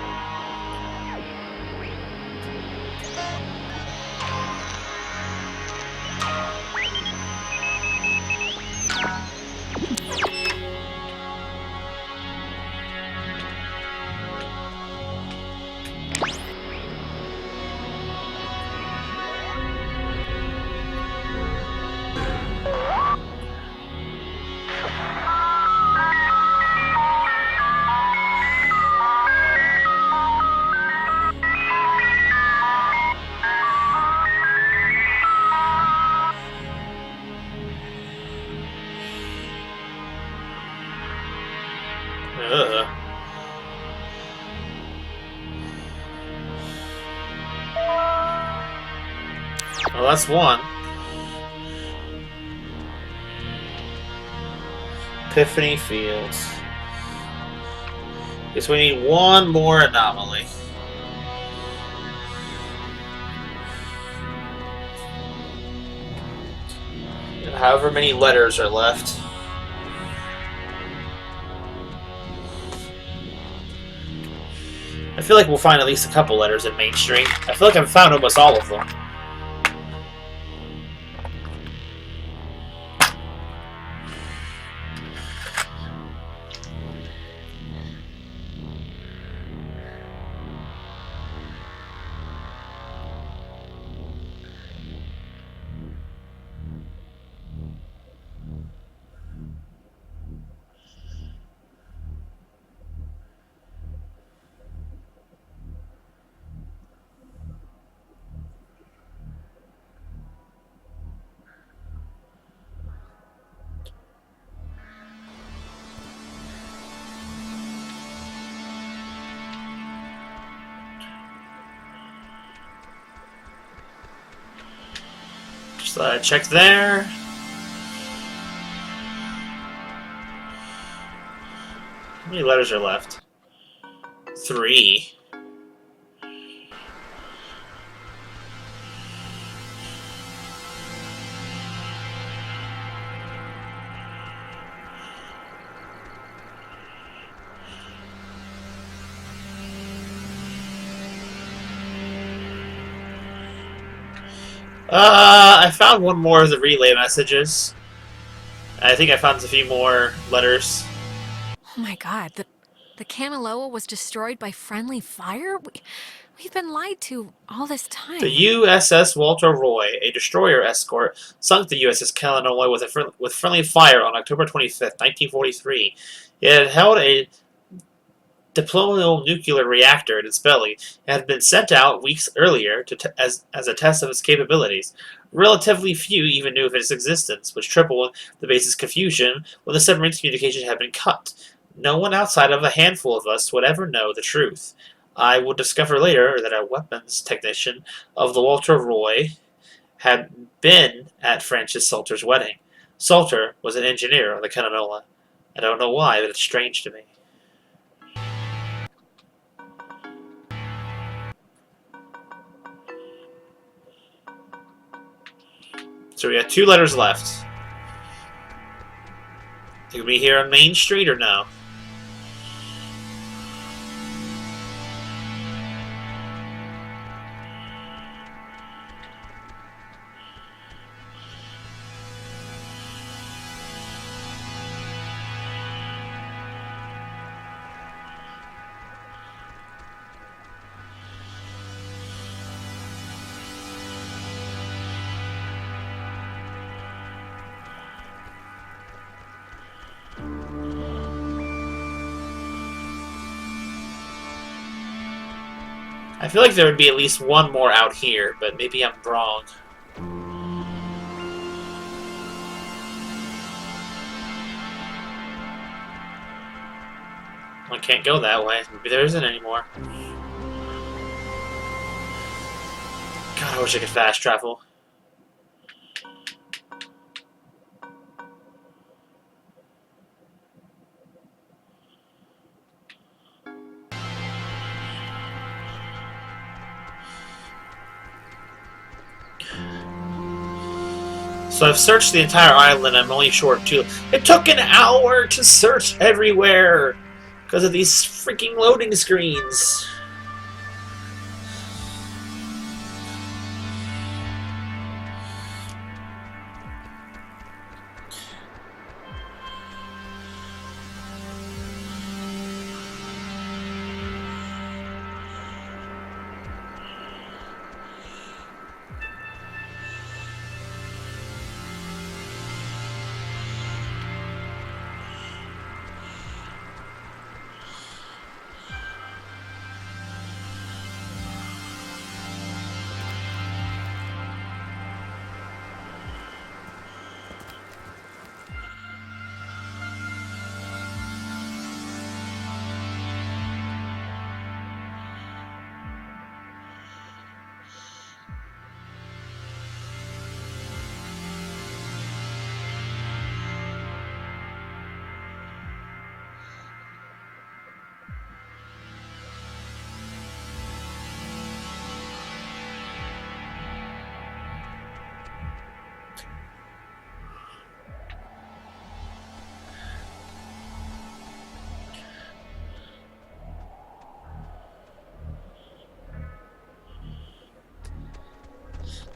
Ugh. Well, that's one. Epiphany Fields. Guess we need one more anomaly. And however many letters are left. I feel like we'll find at least a couple letters in mainstream. I feel like I've found almost all of them. Just check there. How many letters are left? 3. I found one more of the relay messages. I think I found a few more letters. Oh my god, the Kamaloa was destroyed by friendly fire? We've been lied to all this time. The USS Walter Roy, a destroyer escort, sunk the USS Illinois with friendly fire on October 25th, 1943. It had held a diplomal nuclear reactor in its belly and had been sent out weeks earlier as a test of its capabilities. Relatively few even knew of its existence, which tripled the base's confusion when the submarine's communication had been cut. No one outside of a handful of us would ever know the truth. I would discover later that a weapons technician of the Walter Roy had been at Francis Salter's wedding. Salter was an engineer on the Cannanola. I don't know why, but it's strange to me. So we got 2 letters left. Think we here on Main Street or no? I feel like there would be at least one more out here, but maybe I'm wrong. I can't go that way. Maybe there isn't anymore. God, I wish I could fast travel. So I've searched the entire island. I'm only short of 2. It took an hour to search everywhere because of these freaking loading screens.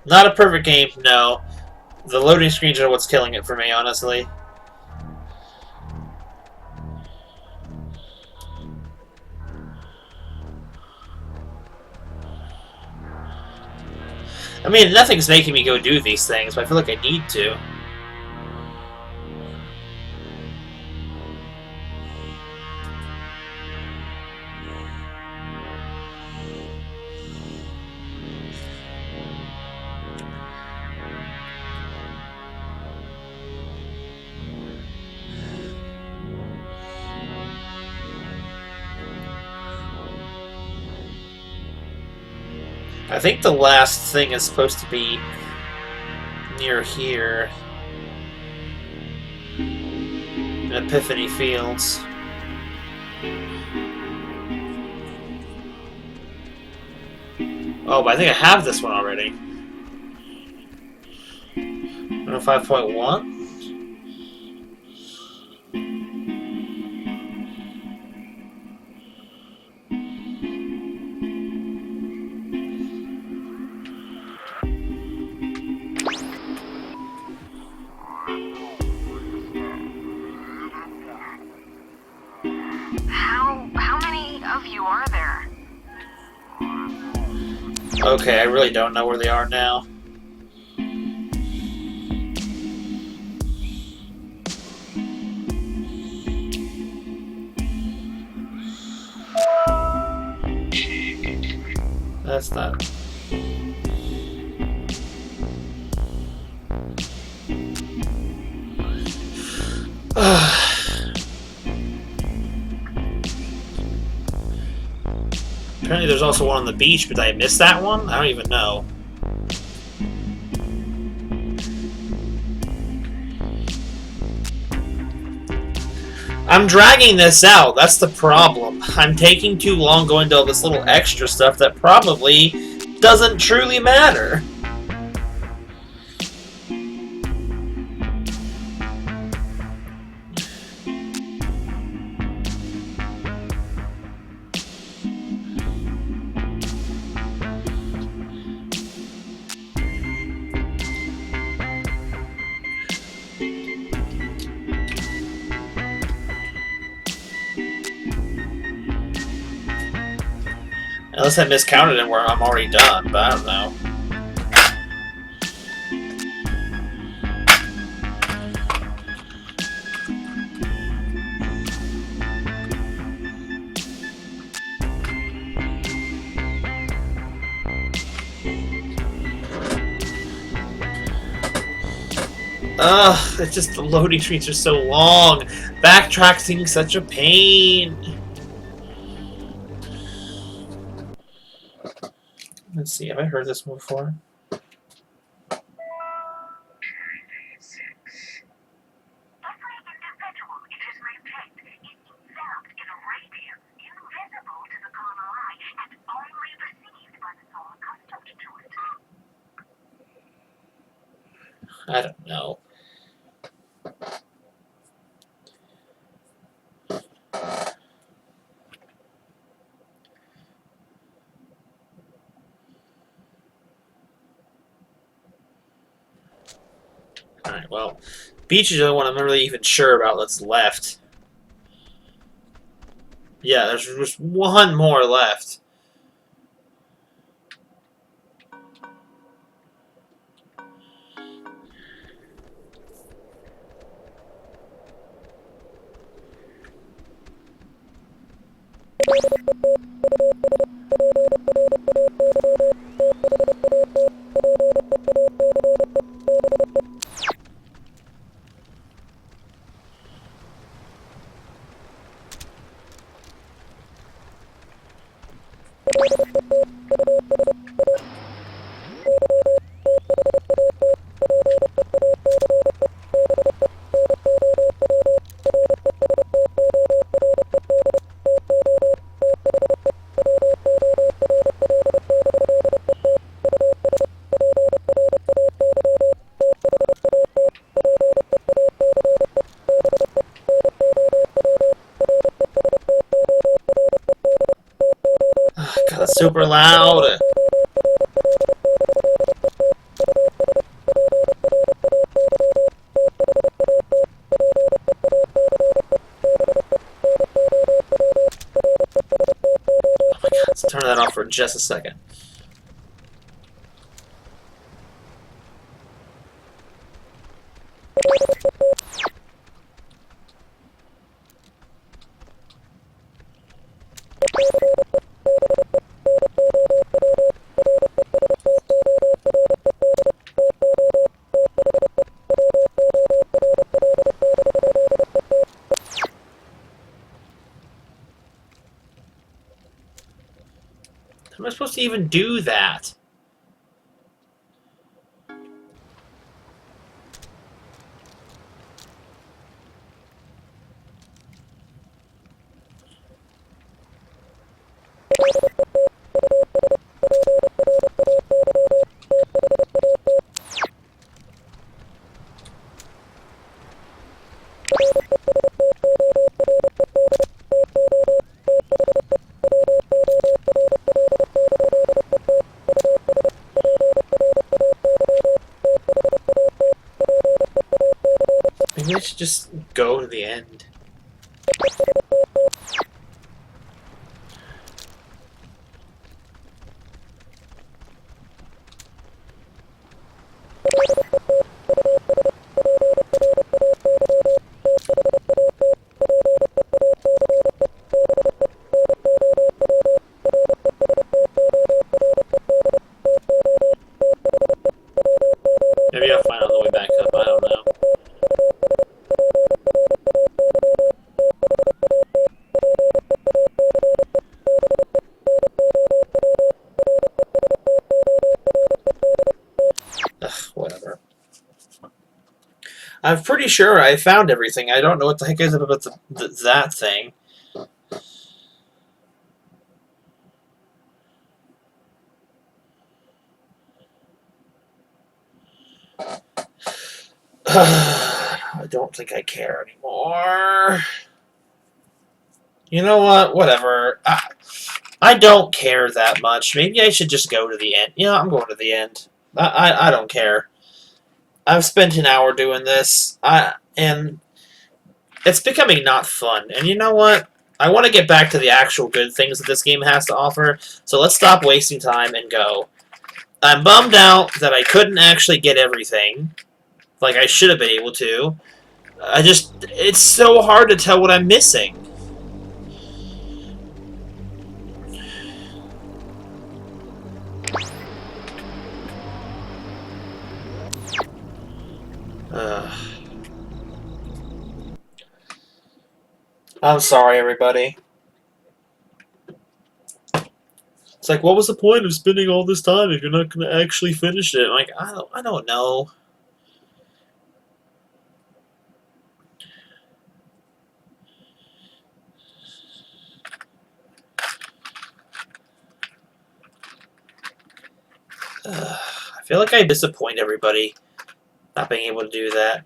Not a perfect game, no. The loading screens are what's killing it for me, honestly. I mean, nothing's making me go do these things, but I feel like I need to. I think the last thing is supposed to be near here. In Epiphany Fields. Oh, but I think I have this one already. 105.1? How many of you are there? Okay, I really don't know where they are now. That's not... Apparently there's also one on the beach, but I missed that one? I don't even know. I'm dragging this out. That's the problem. I'm taking too long going to all this little extra stuff that probably doesn't truly matter. Unless I miscounted it where I'm already done, but I don't know. Ugh, it's just the loading screens are so long. Backtracking such a pain. Let's see, have I heard this one before? I don't know. Alright, well, beach is the one I'm not really even sure about that's left. Yeah, there's just one more left. God, that's super loud. Oh my God, let's turn that off for just a second. How am I supposed to even do that? Maybe I should just go to the end. Maybe I'll find out the way back up, I don't know. I'm pretty sure I found everything. I don't know what the heck is up about that thing. I don't think I care anymore. You know what? Whatever. I don't care that much. Maybe I should just go to the end. Yeah, I'm going to the end. I don't care. I've spent an hour doing this, and it's becoming not fun. And you know what? I want to get back to the actual good things that this game has to offer, so let's stop wasting time and go. I'm bummed out that I couldn't actually get everything, like I should have been able to. It's so hard to tell what I'm missing. I'm sorry, everybody. It's like, what was the point of spending all this time if you're not going to actually finish it? Like, I don't know. I feel like I disappoint everybody not being able to do that.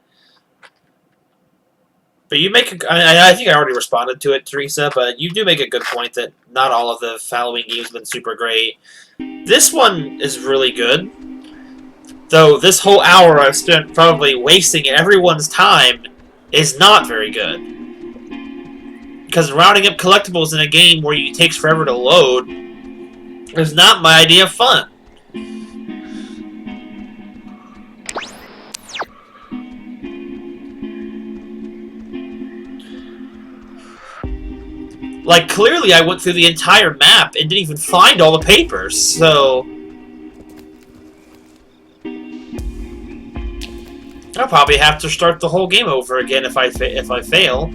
But you make I think I already responded to it, Teresa, but you do make a good point that not all of the Halloween games have been super great. This one is really good. Though this whole hour I've spent probably wasting everyone's time is not very good. Because rounding up collectibles in a game where it takes forever to load is not my idea of fun. Like, clearly I went through the entire map and didn't even find all the papers, so... I'll probably have to start the whole game over again if I fail.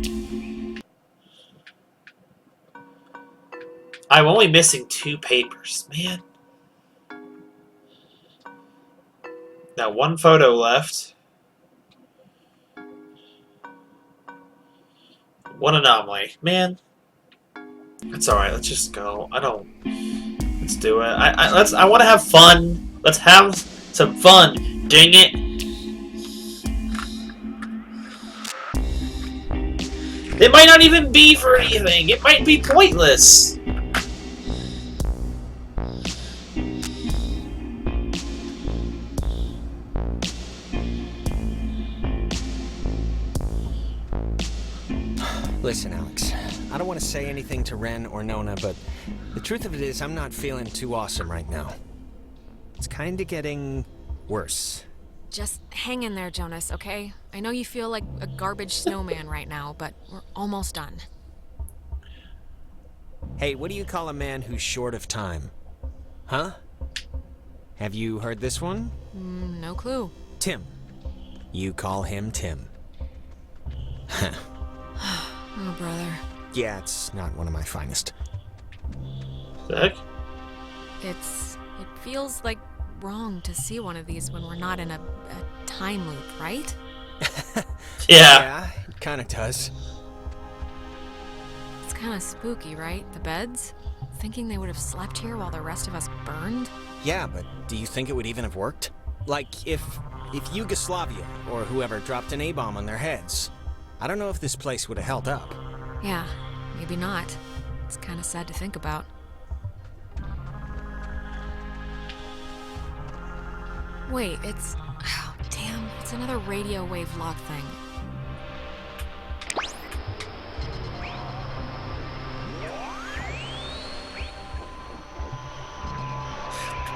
I'm only missing 2 papers, man. Now 1 photo left. 1 anomaly. Man. That's alright, let's just go. Let's do it. I want to have fun. Let's have some fun. Dang it. It might not even be for anything. It might be pointless. Listen, Alex, I don't want to say anything to Ren or Nona, but the truth of it is I'm not feeling too awesome right now. It's kind of getting worse. Just hang in there, Jonas, okay? I know you feel like a garbage snowman right now, but we're almost done. Hey, what do you call a man who's short of time? Huh? Have you heard this one? No clue. Tim. You call him Tim. Oh, brother. Yeah, it's not one of my finest. Heck? It feels like wrong to see one of these when we're not in a time loop, right? Yeah. It kind of does. It's kind of spooky, right? The beds? Thinking they would have slept here while the rest of us burned? Yeah, but do you think it would even have worked? Like, if Yugoslavia or whoever dropped an A-bomb on their heads, I don't know if this place would have held up. Yeah, maybe not. It's kind of sad to think about. Wait, it's... Oh, damn, it's another radio wave lock thing.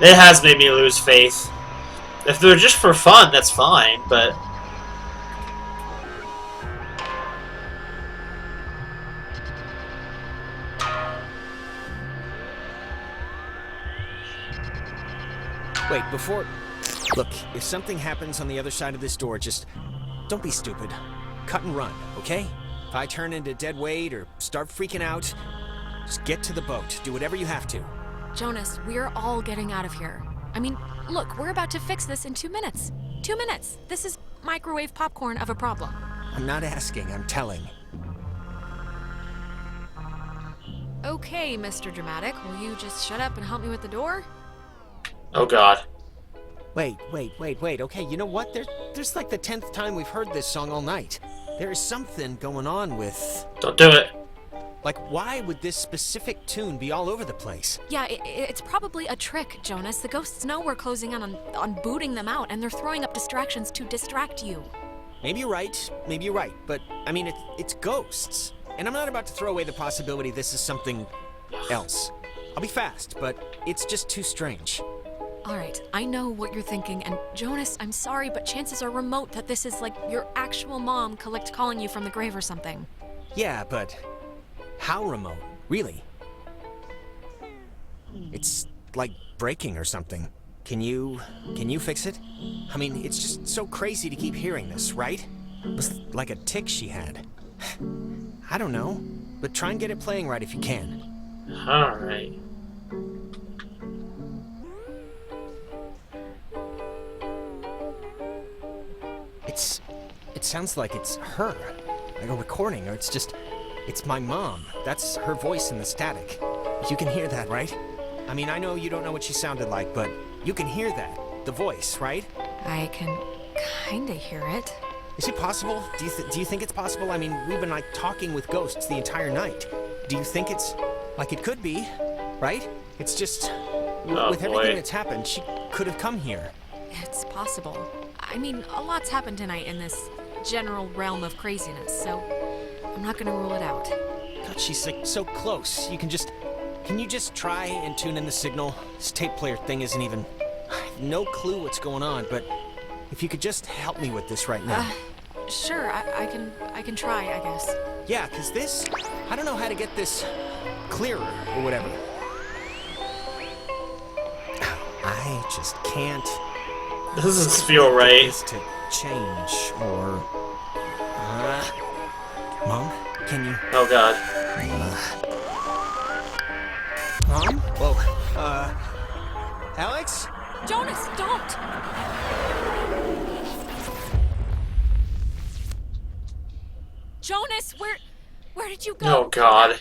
It has made me lose faith. If they're just for fun, that's fine, but... Wait, before... Look, if something happens on the other side of this door, just... don't be stupid. Cut and run, okay? If I turn into dead weight or start freaking out, just get to the boat. Do whatever you have to. Jonas, we're all getting out of here. I mean, look, we're about to fix this in 2 minutes. 2 minutes. This is microwave popcorn of a problem. I'm not asking, I'm telling. Okay, Mr. Dramatic, will you just shut up and help me with the door? Oh God. Wait. Okay, you know what? There's like the 10th time we've heard this song all night. There is something going on with... Don't do it. Like, why would this specific tune be all over the place? Yeah, it's probably a trick, Jonas. The ghosts know we're closing in on booting them out, and they're throwing up distractions to distract you. Maybe you're right, but, I mean, it's ghosts. And I'm not about to throw away the possibility this is something else. I'll be fast, but it's just too strange. Alright, I know what you're thinking, and Jonas, I'm sorry, but chances are remote that this is like your actual mom calling you from the grave or something. Yeah, but how remote? Really? It's like breaking or something. Can you fix it? I mean, it's just so crazy to keep hearing this, right? It was like a tick she had. I don't know, but try and get it playing right if you can. Alright. It sounds like it's her. Like a recording, or it's my mom. That's her voice in the static. You can hear that, right? I mean, I know you don't know what she sounded like, but you can hear that. The voice, right? I can kinda hear it. Is it possible? Do you think it's possible? I mean, we've been like talking with ghosts the entire night. Do you think it's like it could be, right? It's just with everything that's happened, she could have come here. It's possible. I mean, a lot's happened tonight in this general realm of craziness, so I'm not gonna rule it out. God, she's like so close. Can you just try and tune in the signal? This tape player thing isn't even... I have no clue what's going on, but if you could just help me with this right now. Sure, I can try, I guess. Yeah, 'cause this... I don't know how to get this clearer or whatever. I just can't... This doesn't feel right. This to change, or... Mom, can you... Oh God. Mom? Whoa, Alex? Jonas, don't! Jonas, where did you go? Oh God.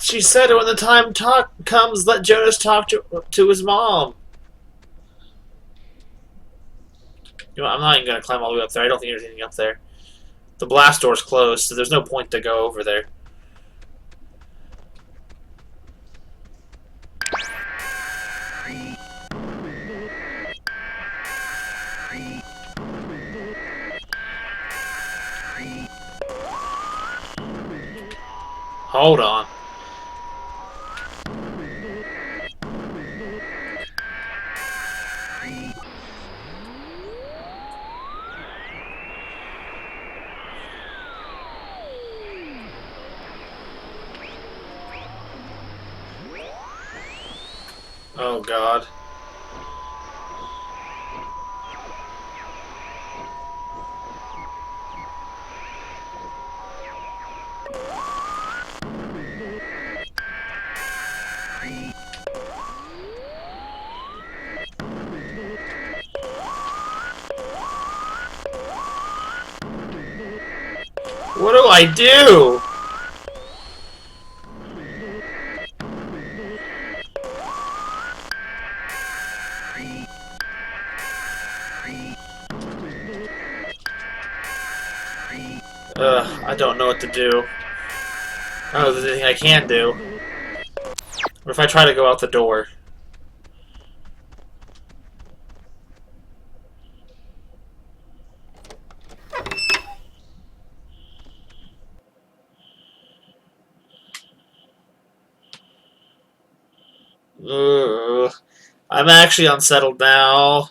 She said when the time comes, let Jonas talk to his mom. You know, I'm not even gonna climb all the way up there. I don't think there's anything up there. The blast door's closed, so there's no point to go over there. Hold on. Oh God. What do I do? I don't know what to do. I don't know if there's anything I can do. Or if I try to go out the door. Ugh. I'm actually unsettled now.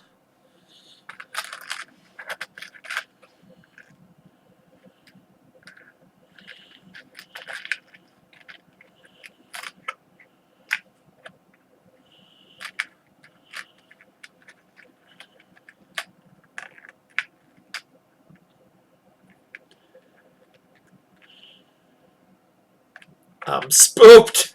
I'm spooked!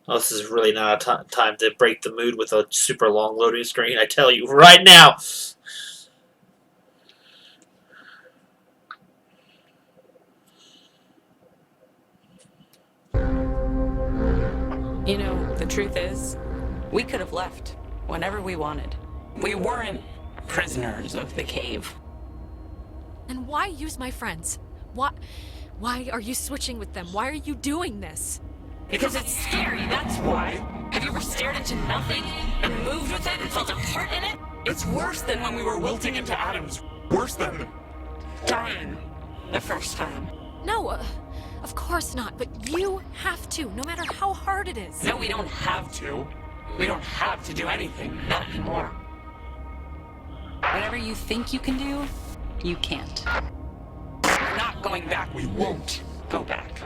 Oh, this is really not a time to break the mood with a super long loading screen, I tell you right now! You know, the truth is, we could have left whenever we wanted. We weren't prisoners of the cave. And why use my friends? Why are you switching with them? Why are you doing this? Because it's scary, that's why. Have you ever stared into nothing and moved with it and felt a part in it? It's worse than when we were wilting into atoms. Worse than dying the first time. No, of course not, but you have to, no matter how hard it is. No, we don't have to. We don't have to do anything, not anymore. Whatever you think you can do, you can't. We're not going back, we won't go back.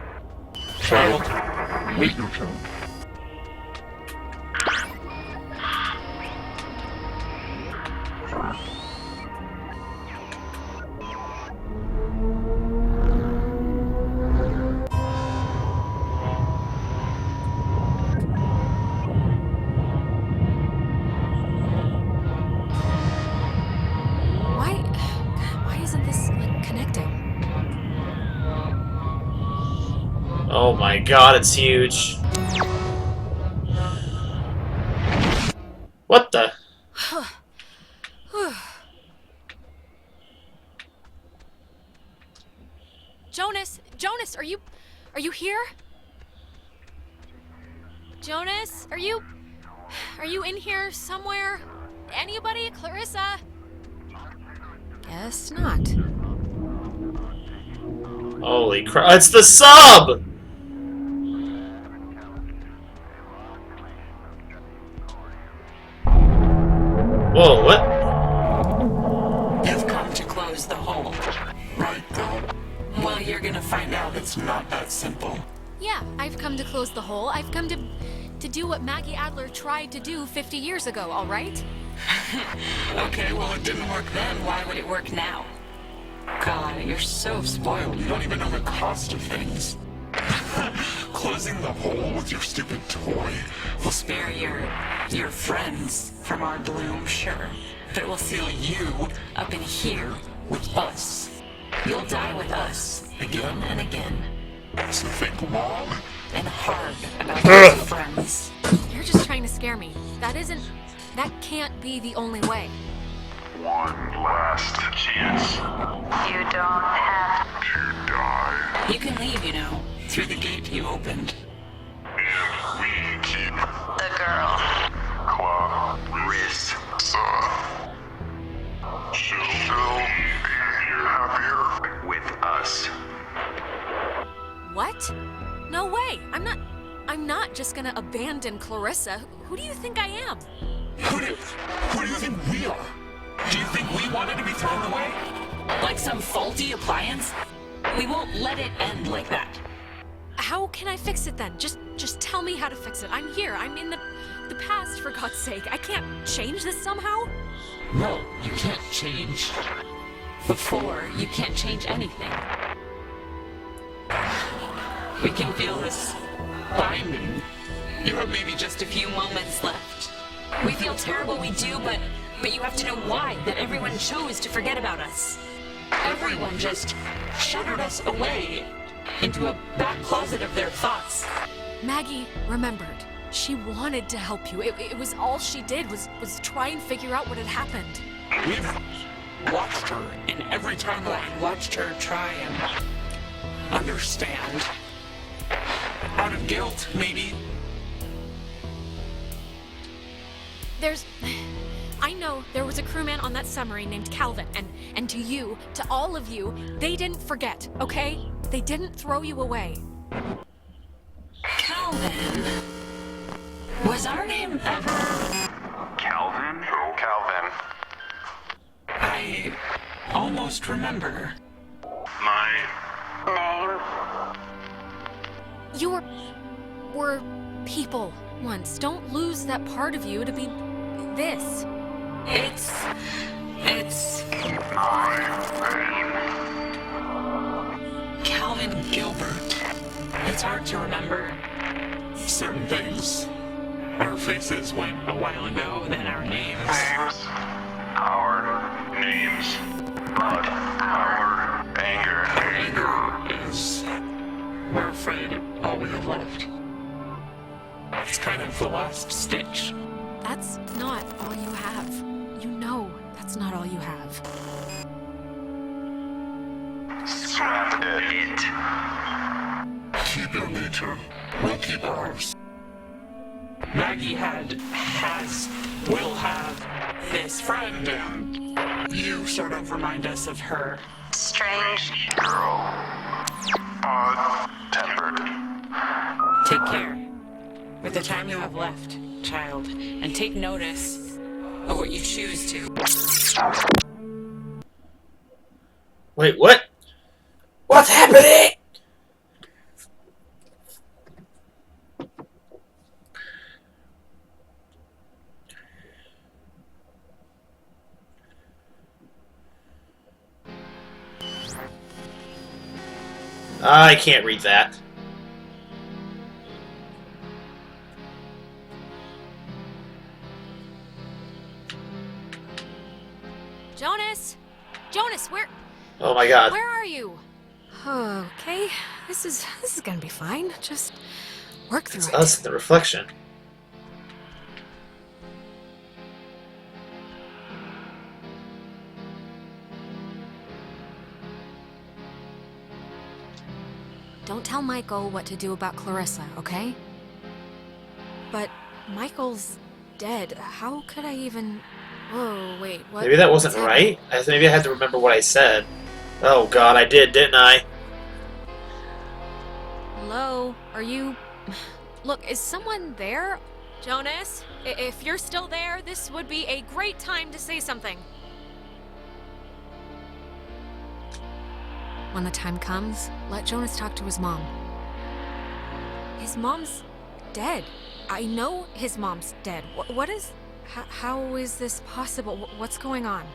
Child, wait your turn. Why isn't this, like, connecting? Oh my god, it's huge. What the? Jonas, are you here? Jonas, are you in here somewhere? Anybody? Clarissa? Guess not. Holy crap, it's the sub! Whoa, what? You've come to close the hole, right, though? Well, you're gonna find out it's not that simple. Yeah, I've come to close the hole. I've come to do what Maggie Adler tried to do 50 years ago, all right? Okay, well, it didn't work then. Why would it work now? God, you're so spoiled. You don't even know the cost of things. Closing the hole with your stupid toy will spare your friends from our gloom, sure. But it will seal you up in here with us. You'll die with us again and again. So think long and hard about your friends. You're just trying to scare me. That can't be the only way. One last chance. You don't have To die. You can leave, you know, through the gate you opened. And we keep the girl. Clarissa. She'll be happier with us. What? No way. I'm not just gonna abandon Clarissa. Who do you think I am? Who do you think we are? Do you think we wanted to be thrown away? Like some faulty appliance? We won't let it end like that. How can I fix it then? Just tell me how to fix it. I'm here. I'm in the past, for God's sake. I can't change this somehow? No, you can't change. Before, you can't change anything. We can feel this binding. You have maybe just a few moments left. We feel terrible, we do, but you have to know why, that everyone chose to forget about us. Everyone just shuttered us away into a back closet of their thoughts. Maggie remembered. She wanted to help you. It was all she did was try and figure out what had happened. We've watched her in every timeline, watched her try and understand. Out of guilt, maybe. I know there was a crewman on that submarine named Calvin, and to you, to all of you, they didn't forget, okay? They didn't throw you away. Calvin? Was our name ever... Calvin? Who? Calvin. I almost remember. My Name. You were people once. Don't lose that part of you to be this. It's... Calvin Gilbert. It's hard to remember certain things. Our faces went a while ago, then our names. Names. Our names. But our anger. Anger is, we're afraid, all we have left. It's kind of the last stitch. That's not all you have. You know that's not all you have. Scrap it. Keep your nature. We'll keep ours. Maggie has, will have this friend, and you sort of remind us of her. Strange. Girl. Odd-tempered. Take care with the time you have left, child, and take notice of what you choose to. Wait, what? What's happening? I can't read that. Jonas! Jonas, where... Oh my god. Where are you? Okay, this is gonna be fine. Just work through It's it. us in the reflection. Don't tell Michael what to do about Clarissa, okay? But Michael's dead. How could I even... Whoa, wait, what? Maybe that wasn't what's right? Maybe I had to remember what I said. Oh god, I did, didn't I? Hello? Are you... Look, is someone there? Jonas? If you're still there, this would be a great time to say something. When the time comes, let Jonas talk to his mom. His mom's dead. I know his mom's dead. What is... How is this possible? What's going on?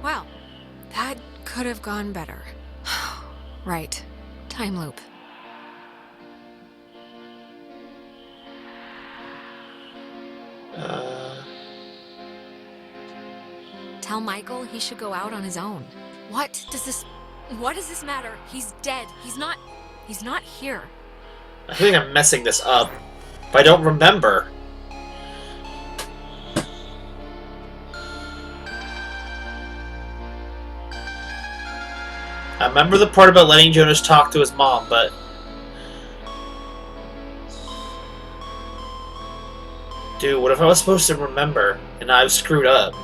Well, that could have gone better. Right. Time loop. Tell Michael he should go out on his own. What does this matter? He's dead. He's not here. I think I'm messing this up. But I don't remember. I remember the part about letting Jonas talk to his mom, but... Dude, what if I was supposed to remember and I was screwed up?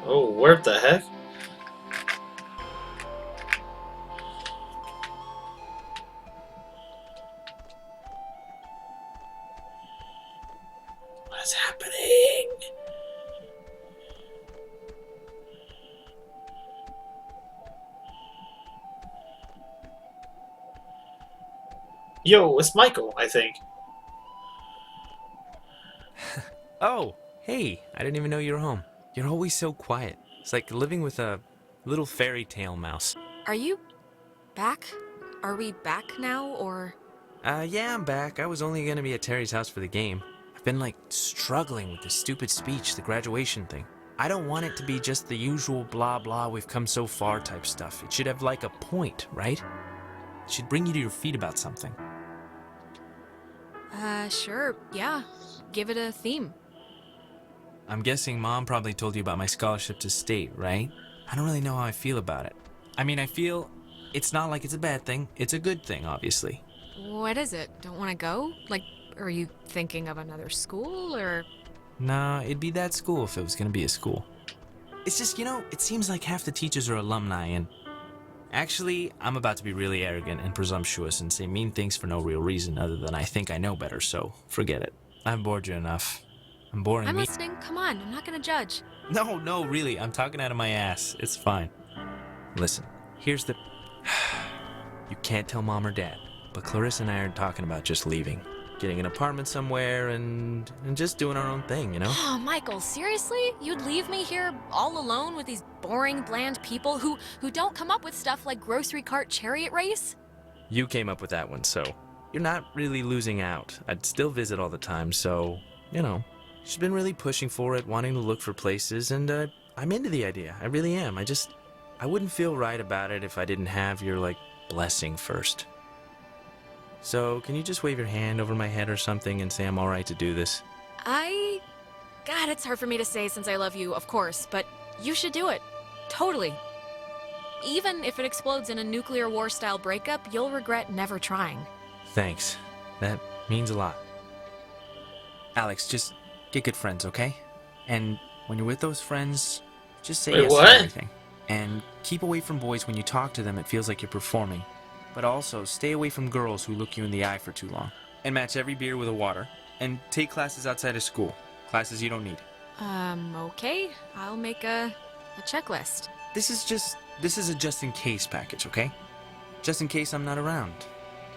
Oh, what the heck? What is happening? Yo, it's Michael, I think. Oh, hey, I didn't even know you were home. You're always so quiet. It's like living with a little fairy tale mouse. Are you back? Are we back now, or...? Yeah, I'm back. I was only gonna be at Terry's house for the game. I've been, like, struggling with the stupid speech, the graduation thing. I don't want it to be just the usual blah blah we've come so far type stuff. It should have, like, a point, right? It should bring you to your feet about something. Sure, yeah. Give it a theme. I'm guessing Mom probably told you about my scholarship to state, right? I don't really know how I feel about it. I mean, I feel it's not like it's a bad thing. It's a good thing, obviously. What is it? Don't want to go? Like, are you thinking of another school, or...? Nah, it'd be that school if it was gonna be a school. It's just, you know, it seems like half the teachers are alumni, and Actually, I'm about to be really arrogant and presumptuous and say mean things for no real reason other than I think I know better, so forget it. I've bored you enough. I'm boring I'm me. listening. Come on, I'm not gonna judge. No, really, I'm talking out of my ass. It's fine. Listen, here's the... You can't tell Mom or Dad, but Clarissa and I are talking about just leaving. Getting an apartment somewhere and just doing our own thing, you know? Oh, Michael, seriously? You'd leave me here all alone with these boring, bland people who don't come up with stuff like grocery cart chariot race? You came up with that one, so you're not really losing out. I'd still visit all the time, so, you know. She's been really pushing for it, wanting to look for places, and I'm into the idea. I really am. I wouldn't feel right about it if I didn't have your, like, blessing first. So, can you just wave your hand over my head or something and say I'm alright to do this? God, it's hard for me to say since I love you, of course, but you should do it. Totally. Even if it explodes in a nuclear war-style breakup, you'll regret never trying. Thanks. That means a lot. Alex, just get good friends, okay? And when you're with those friends, just say yes to everything. And keep away from boys when you talk to them. It feels like you're performing. But also, stay away from girls who look you in the eye for too long. And match every beer with a water. And take classes outside of school. Classes you don't need. Okay. I'll make a checklist. This is a just-in-case package, okay? Just in case I'm not around.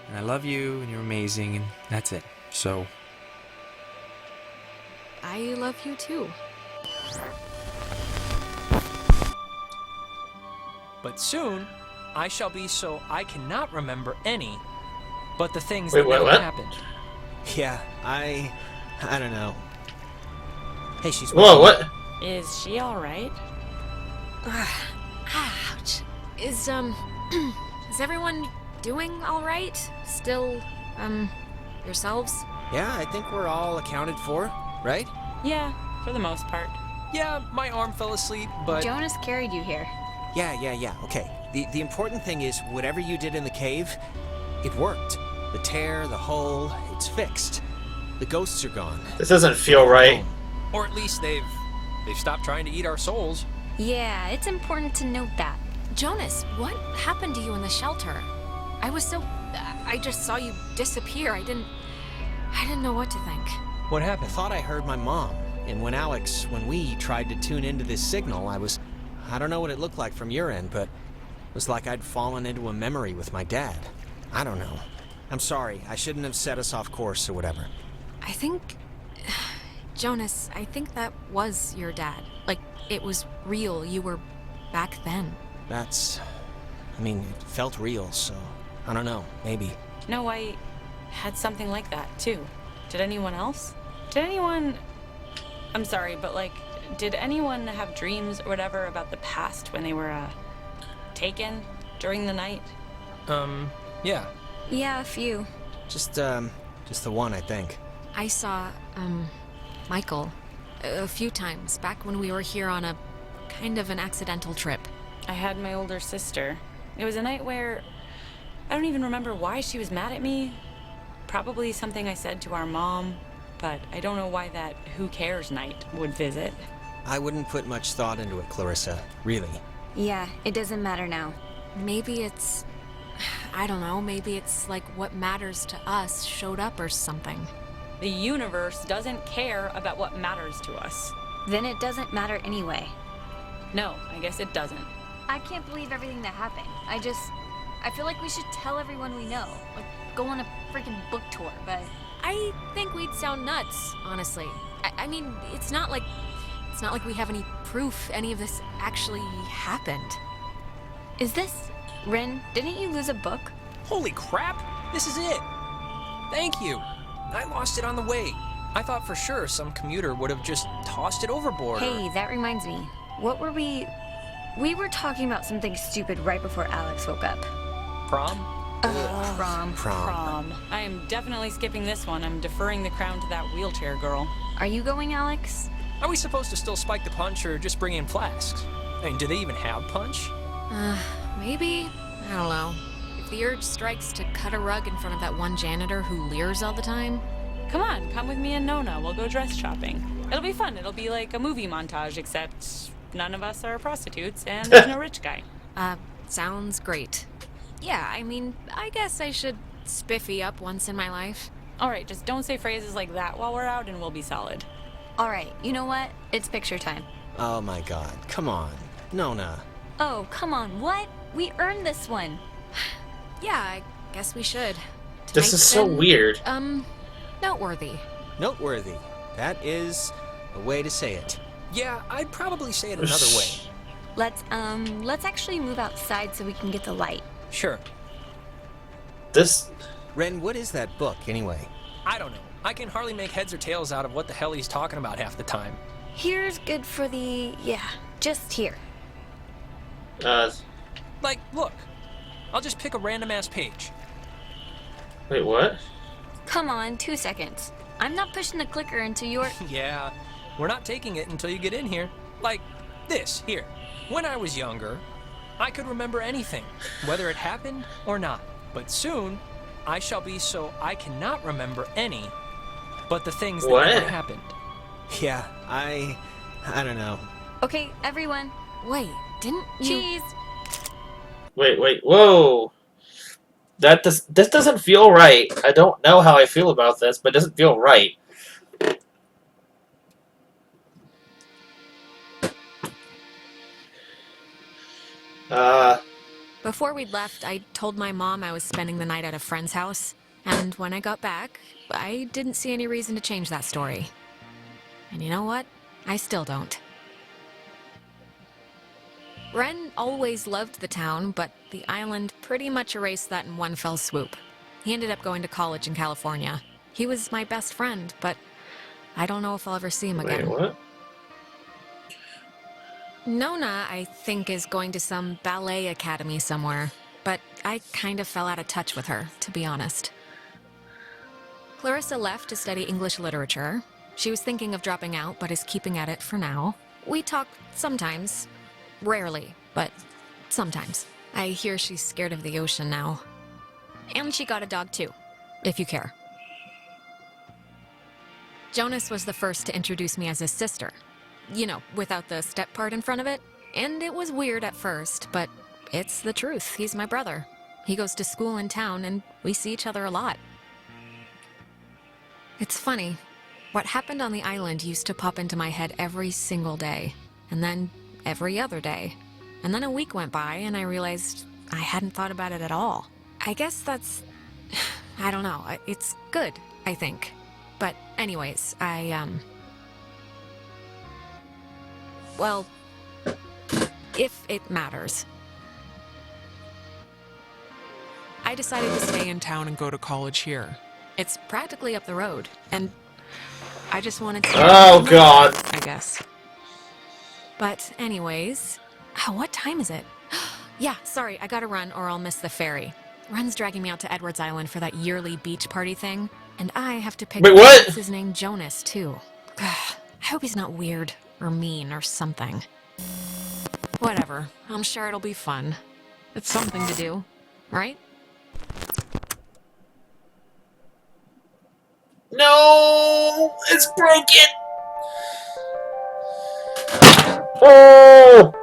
And I love you, and you're amazing, and that's it. So... I love you too. But soon, I shall be so I cannot remember any but the things Wait, that never what? happened. Yeah, I don't know. Hey, she's... Whoa, what? Is she alright? Ouch. Is everyone doing all right? Still, yourselves? Yeah, I think we're all accounted for, right? Yeah, for the most part. Yeah, my arm fell asleep, but... Jonas carried you here. Yeah, okay. The important thing is, whatever you did in the cave, it worked. The tear, the hole, it's fixed. The ghosts are gone. This doesn't feel right. Or at least they've stopped trying to eat our souls. Yeah, it's important to note that. Jonas, what happened to you in the shelter? I just saw you disappear. I didn't know what to think. What I happened? thought I heard my mom, and when we tried to tune into this signal, I don't know what it looked like from your end, but it was like I'd fallen into a memory with my dad. I don't know. I'm sorry, I shouldn't have set us off course or whatever. I think... Jonas, I think that was your dad. Like, it was real. You were back then. It felt real, so... I don't know, maybe. No, I had something like that, too. Did anyone else? I'm sorry, but, did anyone have dreams or whatever about the past when they were, taken during the night? Yeah. Yeah, a few. Just the one, I think. I saw, Michael a few times back when we were here on a kind of an accidental trip. I had my older sister. It was a night where I don't even remember why she was mad at me. Probably something I said to our mom, but I don't know why that who cares night would visit. I wouldn't put much thought into it, Clarissa. Really. Yeah, it doesn't matter now. Maybe it's... I don't know, maybe it's like what matters to us showed up or something. The universe doesn't care about what matters to us. Then it doesn't matter anyway. No, I guess it doesn't. I can't believe everything that happened. I feel like we should tell everyone we know. Like, go on a freaking book tour, but... I think we'd sound nuts, honestly. I mean, it's not like we have any proof any of this actually happened. Is this... Rin, didn't you lose a book? Holy crap! This is it! Thank you! I lost it on the way. I thought for sure some commuter would have just tossed it overboard. Hey, that reminds me. What were we... We were talking about something stupid right before Alex woke up. Prom? Prom. I am definitely skipping this one. I'm deferring the crown to that wheelchair girl. Are you going, Alex? Are we supposed to still spike the punch or just bring in flasks? I mean, do they even have punch? Maybe? I don't know. If the urge strikes to cut a rug in front of that one janitor who leers all the time. Come on, come with me and Nona. We'll go dress shopping. It'll be fun. It'll be like a movie montage, except none of us are prostitutes and there's no rich guy. sounds great. Yeah, I mean, I guess I should spiffy up once in my life. Alright, just don't say phrases like that while we're out and we'll be solid. Alright, you know what? It's picture time. Oh my god, come on. Nona. Oh, come on, what? We earned this one. Yeah, I guess we should. This is so weird. Noteworthy. Noteworthy. That is a way to say it. Yeah, I'd probably say it another way. Let's actually move outside so we can get the light. Sure. This... Ren, what is that book, anyway? I don't know. I can hardly make heads or tails out of what the hell he's talking about half the time. Here's good for the... yeah, just here. Like, look. I'll just pick a random-ass page. Wait, what? Come on, 2 seconds. I'm not pushing the clicker until you're... Yeah, we're not taking it until you get in here. Like, this, here. When I was younger, I could remember anything, whether it happened or not. But soon, I shall be so I cannot remember any, but the things that never happened. Yeah, I don't know. Okay, everyone. Wait, didn't you... Cheese! Wait, whoa! This doesn't feel right. I don't know how I feel about this, but it doesn't feel right. Before we'd left, I told my mom I was spending the night at a friend's house, and when I got back, I didn't see any reason to change that story. And you know what? I still don't. Ren always loved the town, but the island pretty much erased that in one fell swoop. He ended up going to college in California. He was my best friend, but I don't know if I'll ever see him again. Wait, what? Nona, I think, is going to some ballet academy somewhere, but I kind of fell out of touch with her, to be honest. Clarissa left to study English literature. She was thinking of dropping out, but is keeping at it for now. We talk sometimes. Rarely, but sometimes. I hear she's scared of the ocean now. And she got a dog too, if you care. Jonas was the first to introduce me as his sister. You know, without the step part in front of it. And it was weird at first, but it's the truth. He's my brother. He goes to school in town, and we see each other a lot. It's funny. What happened on the island used to pop into my head every single day. And then every other day. And then a week went by, and I realized I hadn't thought about it at all. I guess that's... I don't know. It's good, I think. But anyways, well, if it matters. I decided to stay in town and go to college here. It's practically up the road, and I just wanted to... Oh, God. I guess. But anyways... Oh, what time is it? Yeah, sorry, I gotta run or I'll miss the ferry. Ren's dragging me out to Edwards Island for that yearly beach party thing, and I have to pick... Wait, what? What's his name? Jonas, too. I hope he's not weird or mean or something. Whatever. I'm sure it'll be fun. It's something to do, right? No! It's broken! Oh!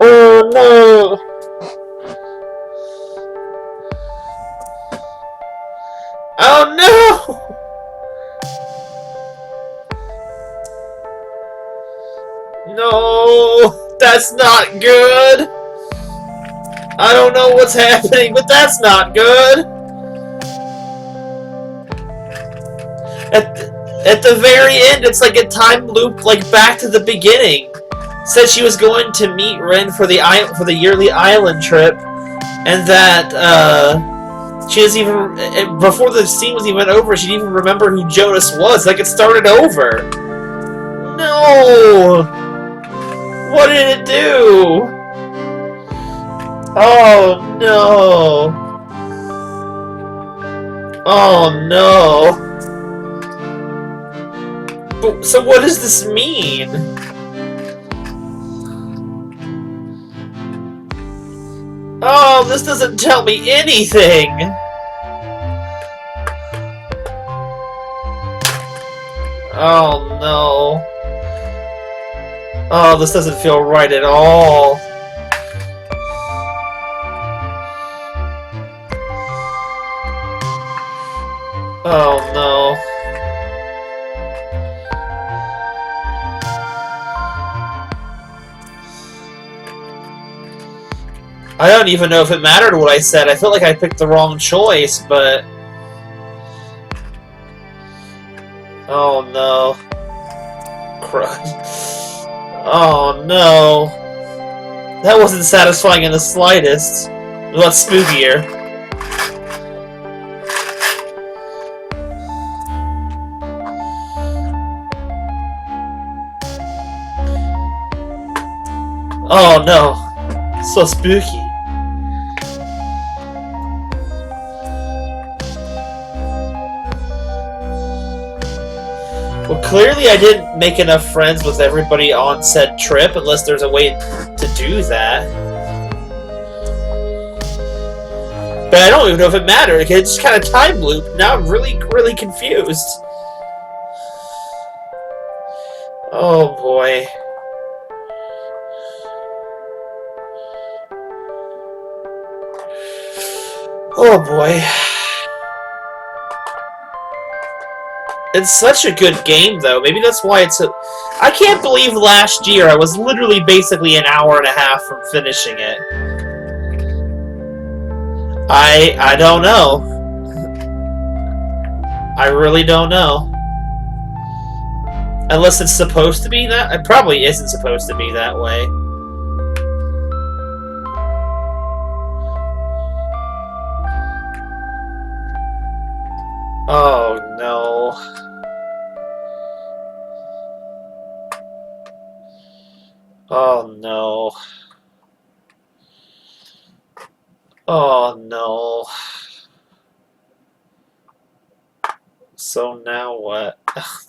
Oh no! Oh no! No! That's not good! I don't know what's happening, but that's not good! At the very end, it's like a time loop, like back to the beginning. Said she was going to meet Ren for the yearly island trip, and that she doesn't even, before the scene was even over, she didn't even remember who Jonas was. Like it started over. No. What did it do? Oh no. Oh no. So what does this mean? Oh, this doesn't tell me anything! Oh no. Oh, this doesn't feel right at all. I don't even know if it mattered what I said. I feel like I picked the wrong choice, but... Oh no. Oh no. That wasn't satisfying in the slightest. A lot spookier. Oh no. So spooky. Well, clearly I didn't make enough friends with everybody on said trip, unless there's a way to do that. But I don't even know if it mattered, because it just kind of time looped. Now I'm really, really confused. Oh boy. Oh boy. It's such a good game, though. Maybe that's why it's a... I can't believe last year I was literally basically an hour and a half from finishing it. I don't know. I really don't know. Unless it's supposed to be that? It probably isn't supposed to be that way. Oh, no. Oh, no. Oh, no. So now what?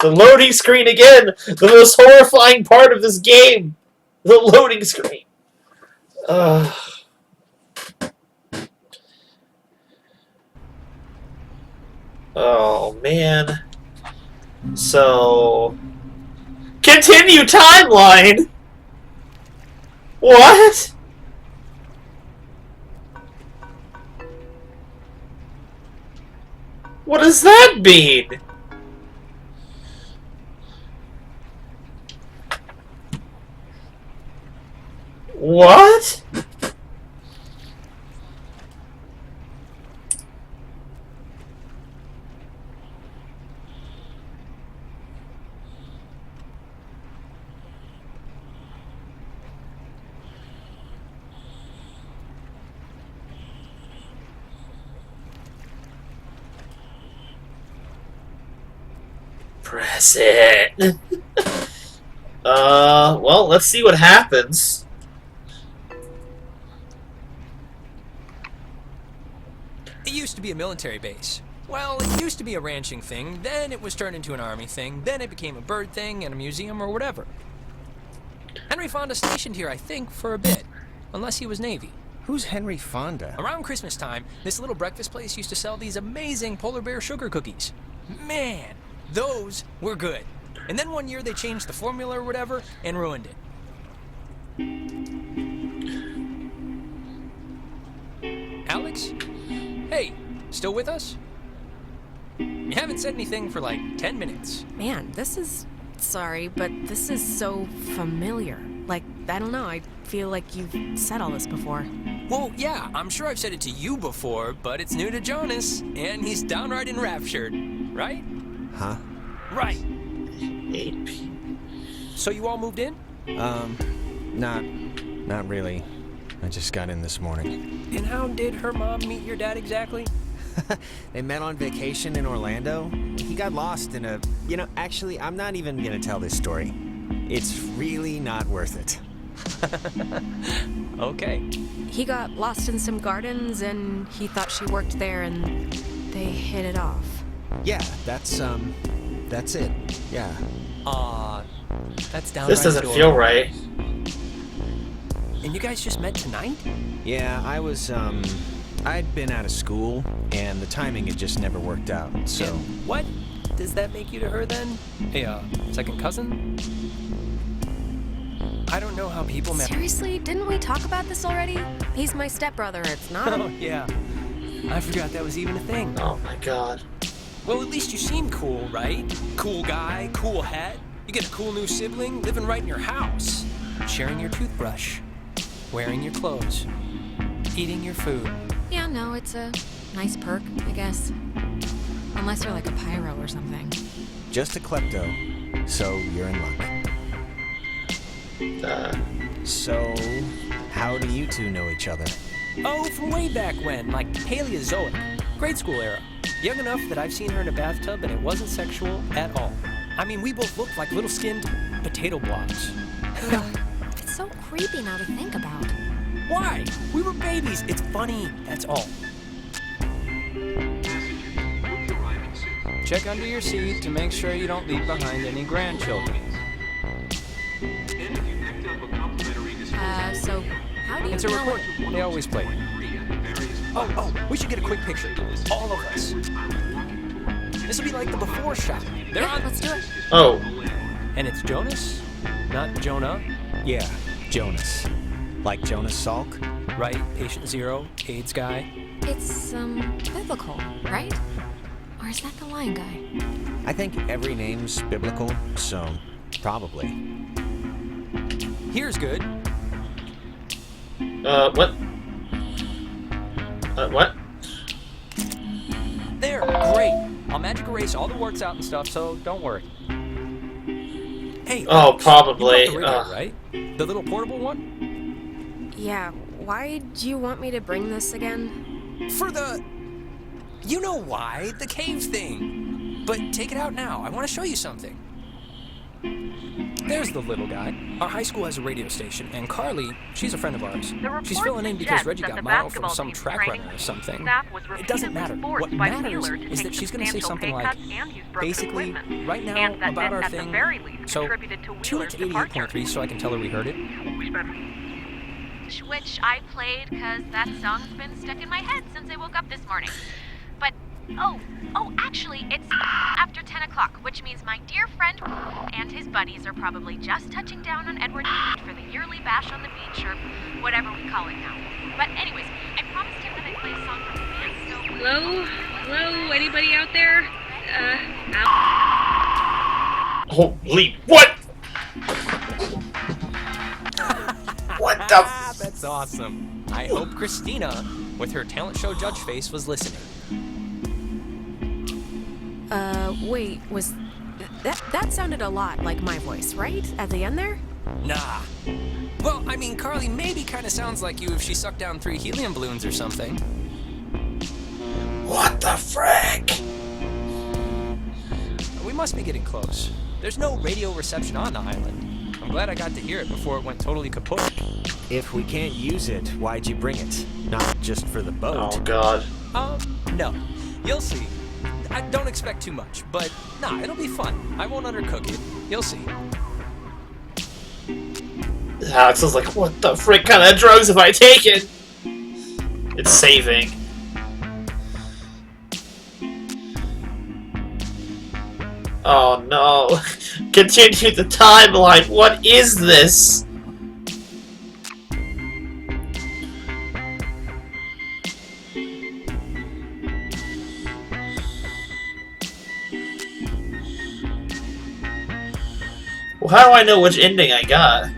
The loading screen again! The most horrifying part of this game! The loading screen! Oh, man. So... Continue timeline! What? What does that mean? What? Press it. Well, let's see what happens. It used to be a military base. Well, it used to be a ranching thing, then it was turned into an army thing, then it became a bird thing and a museum or whatever. Henry Fonda stationed here, I think, for a bit. Unless he was Navy. Who's Henry Fonda? Around Christmas time, this little breakfast place used to sell these amazing polar bear sugar cookies. Man, those were good. And then one year they changed the formula or whatever and ruined it. Alex? Hey, still with us? You haven't said anything for like 10 minutes. Man, this is... Sorry, but this is so familiar. Like, I don't know, I feel like you've said all this before. Well, yeah, I'm sure I've said it to you before, but it's new to Jonas, and he's downright enraptured, right? Huh? Right. So you all moved in? Not really. I just got in this morning. And how did her mom meet your dad exactly? They met on vacation in Orlando. He got lost in a... You know, actually, I'm not even gonna tell this story. It's really not worth it. Okay. He got lost in some gardens, and he thought she worked there, and they hit it off. Yeah, that's it. Yeah. That's downright This doesn't adorable. feel right. And you guys just met tonight? Yeah, I'd been out of school, and the timing had just never worked out, so... And what does that make you to her, then? A, second cousin? I don't know how people met... Seriously? Didn't we talk about this already? He's my stepbrother, it's not... Oh, yeah. I forgot that was even a thing. Oh my god. Well, at least you seem cool, right? Cool guy, cool hat. You get a cool new sibling living right in your house. Sharing your toothbrush. Wearing your clothes. Eating your food. Yeah, no, it's a nice perk, I guess. Unless you're like a pyro or something. Just a klepto, so you're in luck. So, how do you two know each other? Oh, from way back when, like Paleozoic. Grade school era. Young enough that I've seen her in a bathtub and it wasn't sexual at all. I mean, we both looked like little skinned potato blobs. It's so creepy now to think about. Why? We were babies. It's funny, that's all. Check under your seat to make sure you don't leave behind any grandchildren. So how do you It's a know report. They always play. Oh, we should get a quick picture. All of us. This will be like the before shot. They're on. Let's do it. Oh. And it's Jonas, not Jonah. Yeah, Jonas. Like Jonas Salk? Right, patient zero, AIDS guy. It's, biblical, right? Or is that the lion guy? I think every name's biblical, so probably. Here's good. What? What? There, great. I'll magic erase all the warts out and stuff, so don't worry. Hey, oh, Alex, probably. You brought the radio, right? The little portable one? Yeah, why do you want me to bring this again? For the... You know why, the cave thing. But take it out now, I want to show you something. There's the little guy. Our high school has a radio station, and Carly, she's a friend of ours. She's filling in because Reggie got mono from some track runner or something. It doesn't matter. What matters is that she's going to say something like, basically, right now, about our thing, so tune it to 88.3 so I can tell her we heard it. Which I played because that song's been stuck in my head since I woke up this morning. But, actually, it's after 10 o'clock, which means my dear friend and his buddies are probably just touching down on Edward Beach for the yearly bash on the beach, or whatever we call it now. But anyways, I promised him that I'd play a song from the band, so... Hello? Anybody out there? Holy... What? What the... That's awesome. I hope Christina, with her talent show judge face, was listening. Wait, was... That sounded a lot like my voice, right? At the end there? Nah. Well, I mean, Carly maybe kind of sounds like you if she sucked down 3 helium balloons or something. What the frick? We must be getting close. There's no radio reception on the island. I'm glad I got to hear it before it went totally kaput. If we can't use it, why'd you bring it? Not just for the boat. Oh, God. No. You'll see. I don't expect too much, but nah, it'll be fun. I won't undercook it. You'll see. Alex was like, what the frick kind of drugs have I taken? It's saving. Oh no. Continue the timeline. What is this? Well, how do I know which ending I got?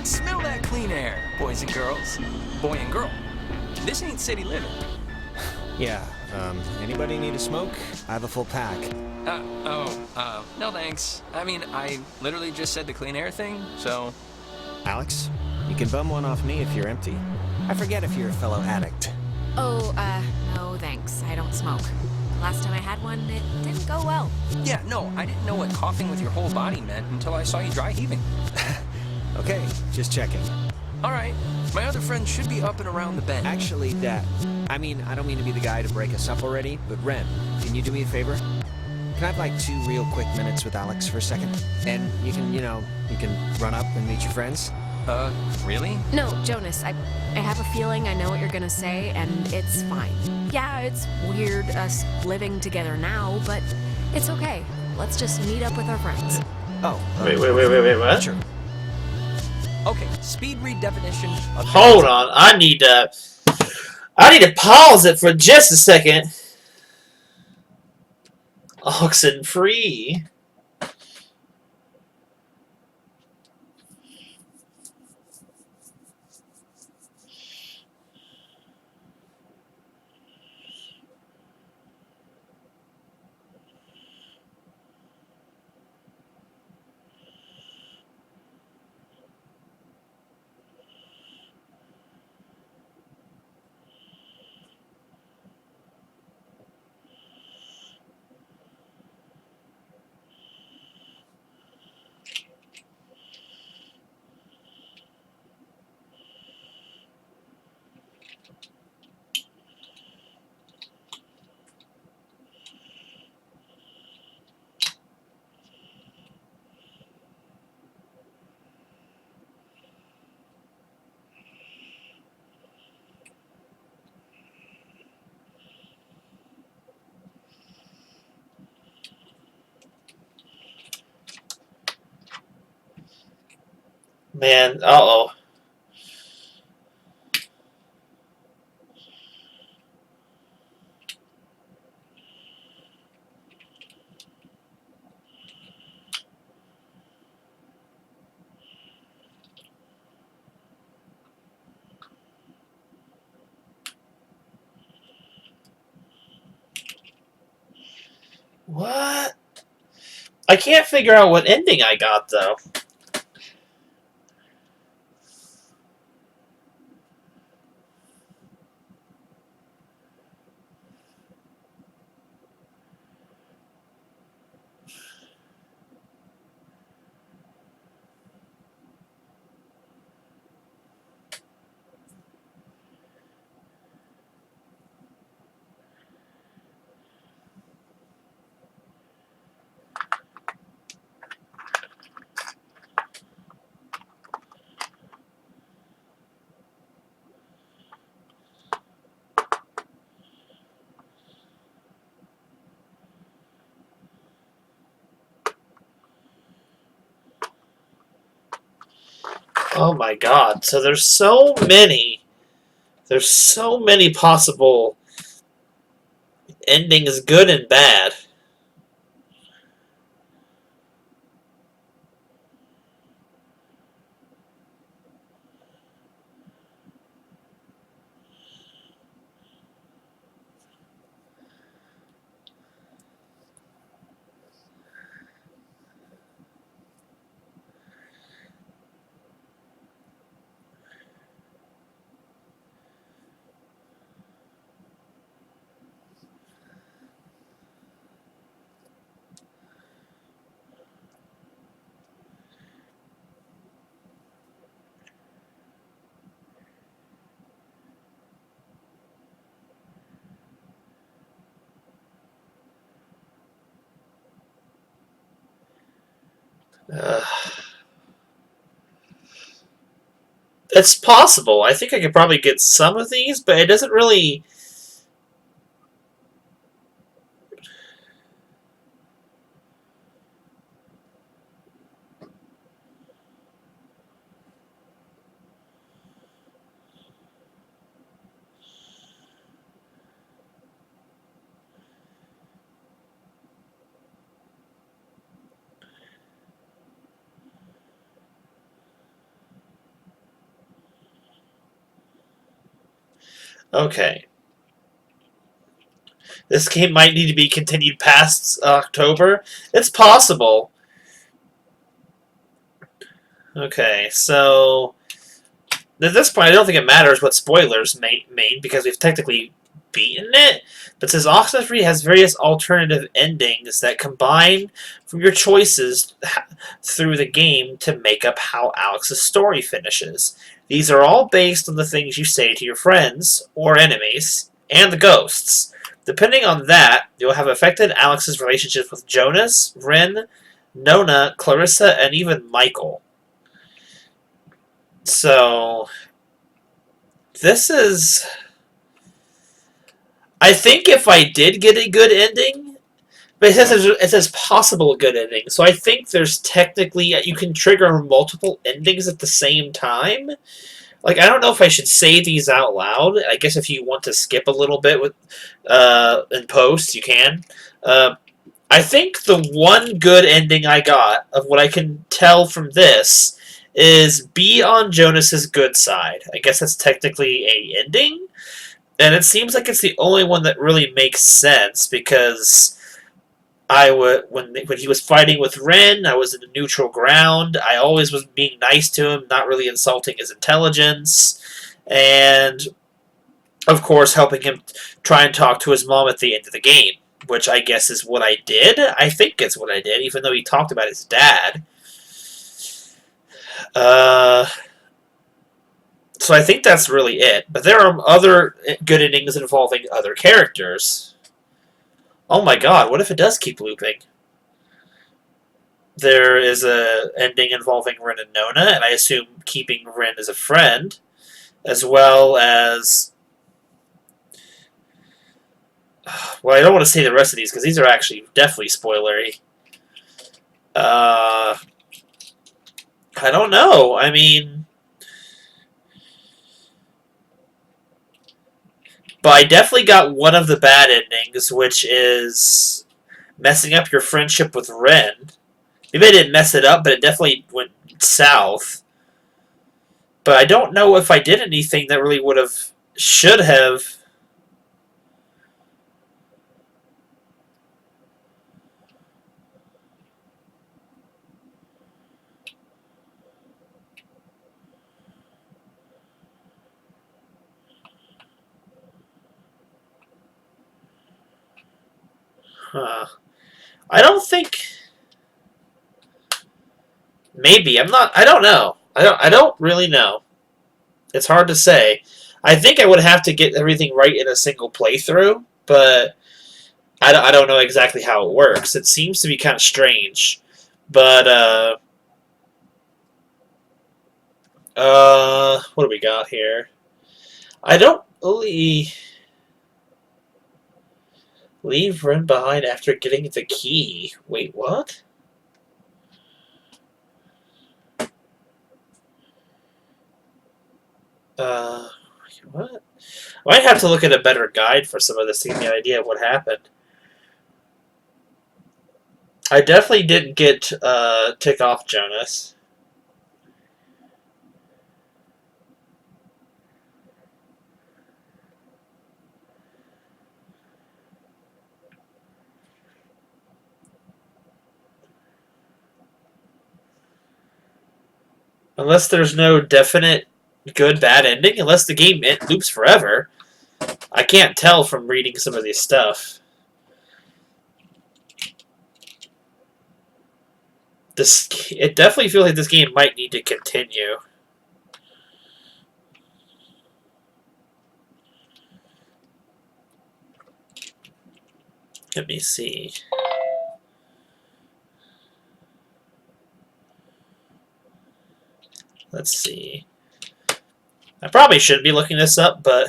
Smell that clean air, boys and girls. Boy and girl. This ain't city living. Yeah, anybody need a smoke? I have a full pack. No thanks. I mean, I literally just said the clean air thing, so... Alex, you can bum one off me if you're empty. I forget if you're a fellow addict. Oh, no thanks. I don't smoke. Last time I had one, it didn't go well. Yeah, no, I didn't know what coughing with your whole body meant until I saw you dry heaving. Okay, just checking. Alright, my other friend should be up and around the bend. Actually, I don't mean to be the guy to break us up already, but Ren, can you do me a favor? Can I have like 2 real quick minutes with Alex for a second? And you can run up and meet your friends? Really? No, Jonas, I have a feeling I know what you're gonna say, and it's fine. Yeah, it's weird us living together now, but it's okay. Let's just meet up with our friends. Wait, what? Sure. Okay, speed read definition of... Hold on, I need to pause it for just a second. Oxenfree. Man, uh-oh. What? I can't figure out what ending I got, though. Oh my god. So there's so many. There's so many possible endings, good and bad. It's possible. I think I could probably get some of these, but it doesn't really... Okay. This game might need to be continued past October. It's possible. Okay, so... At this point, I don't think it matters what spoilers mean, because we've technically beaten it. But it says Oxenfree has various alternative endings that combine from your choices through the game to make up how Alex's story finishes. These are all based on the things you say to your friends, or enemies, and the ghosts. Depending on that, you'll have affected Alex's relationships with Jonas, Ren, Nona, Clarissa, and even Michael. So, this is... I think if I did get a good ending, But it says possible good ending, so I think there's technically you can trigger multiple endings at the same time. Like, I don't know if I should say these out loud. I guess if you want to skip a little bit with in post, you can. I think the one good ending I got of what I can tell from this is be on Jonas's good side. I guess that's technically a ending, and it seems like it's the only one that really makes sense because when he was fighting with Ren, I was in the neutral ground. I always was being nice to him, not really insulting his intelligence, and of course helping him try and talk to his mom at the end of the game, which I guess is what I did. I think it's what I did, even though he talked about his dad. So I think that's really it. But there are other good endings involving other characters. Oh my god, what if it does keep looping? There is a ending involving Ren and Nona, and I assume keeping Ren as a friend, as well as... Well, I don't want to say the rest of these, because these are actually definitely spoilery. I don't know. I mean... But I definitely got one of the bad endings, which is messing up your friendship with Ren. Maybe I didn't mess it up, but it definitely went south. But I don't know if I did anything that really would have... should have... Huh. I don't think... Maybe. I'm not... I don't know. I don't really know. It's hard to say. I think I would have to get everything right in a single playthrough, but I don't know exactly how it works. It seems to be kind of strange. But, what do we got here? I don't really... Leave Ren behind after getting the key. Wait, what? What? I might have to look at a better guide for some of this to give me an idea of what happened. I definitely didn't get tick off Jonas. Unless there's no definite good-bad ending, unless the game loops forever. I can't tell from reading some of this stuff. It definitely feels like this game might need to continue. Let me see. Let's see. I probably shouldn't be looking this up, but...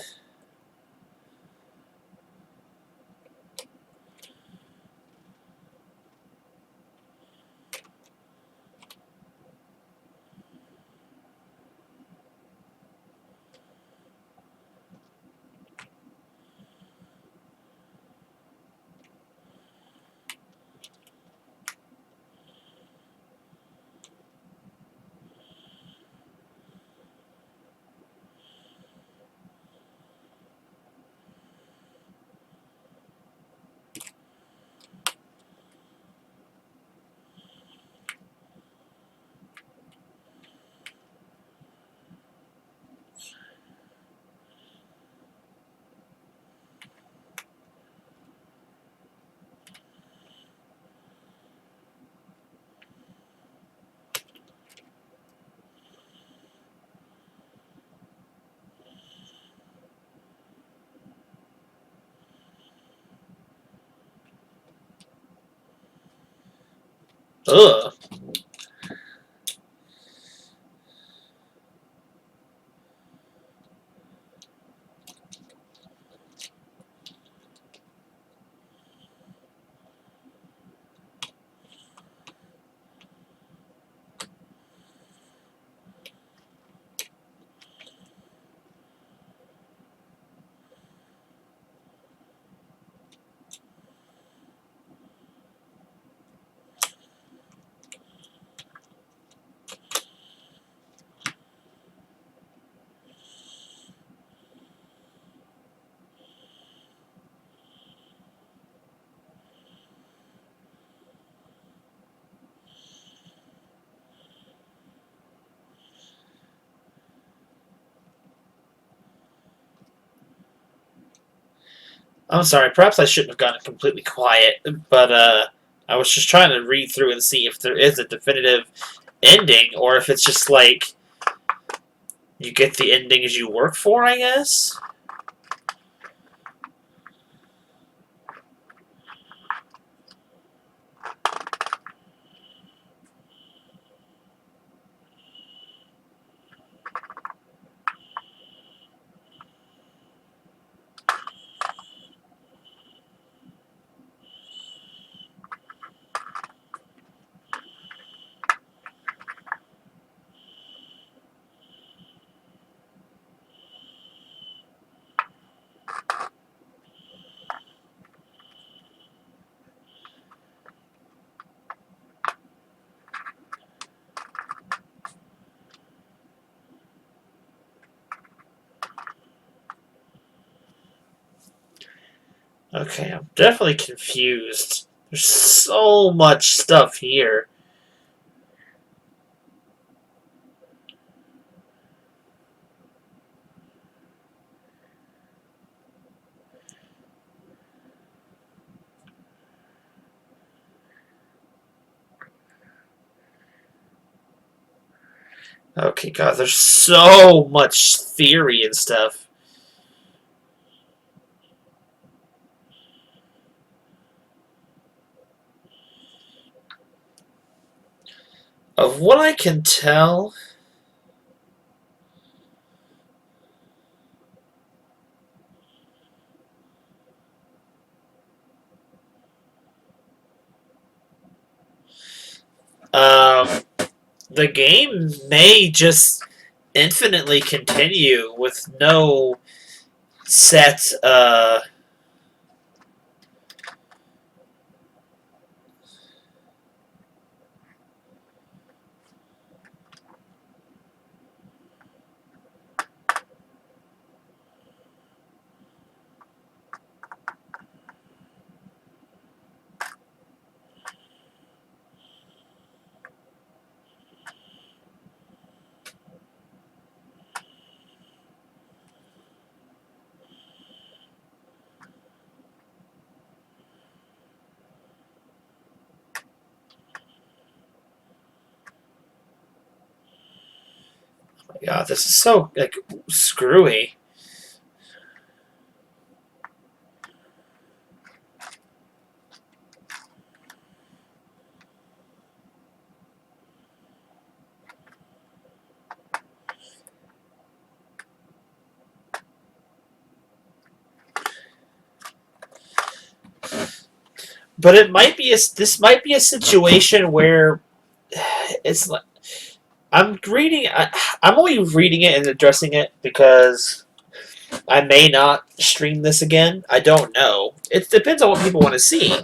Ugh. I'm sorry, perhaps I shouldn't have gotten completely quiet, but I was just trying to read through and see if there is a definitive ending, or if it's just like you get the endings you work for, I guess? Okay, I'm definitely confused. There's so much stuff here. Okay, God, there's so much theory and stuff. Of what I can tell, um, the game may just infinitely continue with no set, God, this is so, like, screwy. But it might be this might be a situation where it's like I'm reading. I'm only reading it and addressing it because I may not stream this again. I don't know. It depends on what people want to see.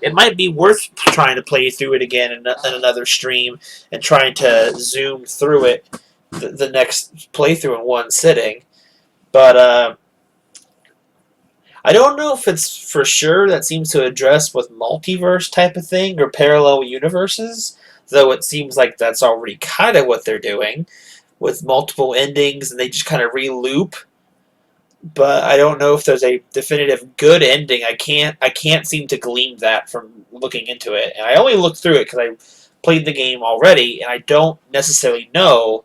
It might be worth trying to play through it again in another stream and trying to zoom through it the next playthrough in one sitting. But I don't know if it's for sure that seems to address with multiverse type of thing or parallel universes, though it seems like that's already kind of what they're doing with multiple endings and they just kind of re-loop. But I don't know if there's a definitive good ending. I can't seem to glean that from looking into it. And I only looked through it because I played the game already, and I don't necessarily know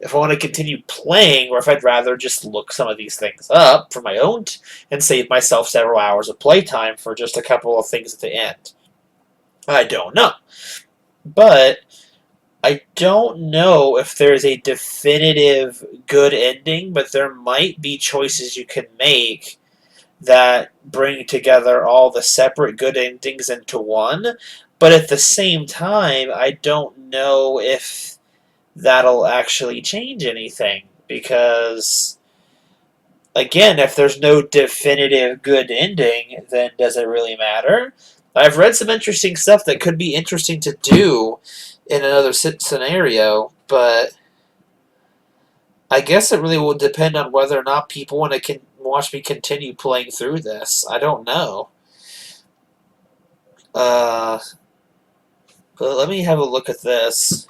if I want to continue playing or if I'd rather just look some of these things up for my own and save myself several hours of playtime for just a couple of things at the end. I don't know. But I don't know if there's a definitive good ending, but there might be choices you can make that bring together all the separate good endings into one. But at the same time, I don't know if that'll actually change anything because again, if there's no definitive good ending, then does it really matter? I've read some interesting stuff that could be interesting to do in another scenario, but I guess it really will depend on whether or not people want to watch me continue playing through this. I don't know. But let me have a look at this.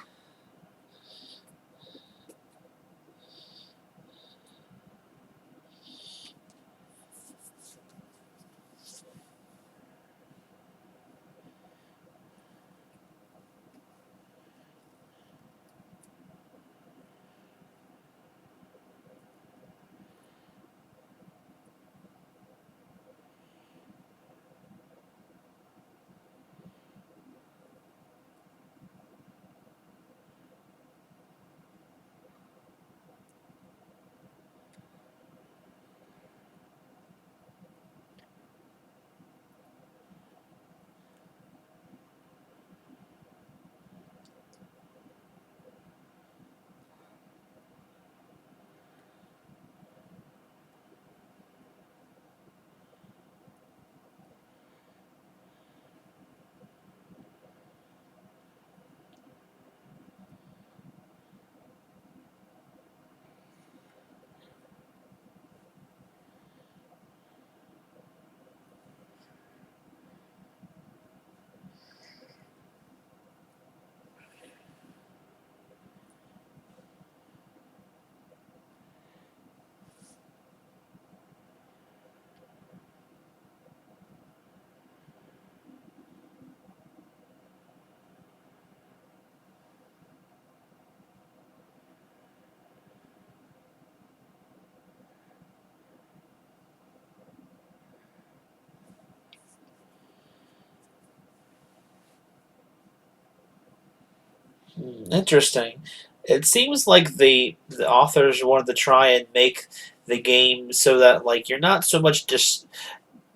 Interesting. It seems like the authors wanted to try and make the game so that like you're not so much just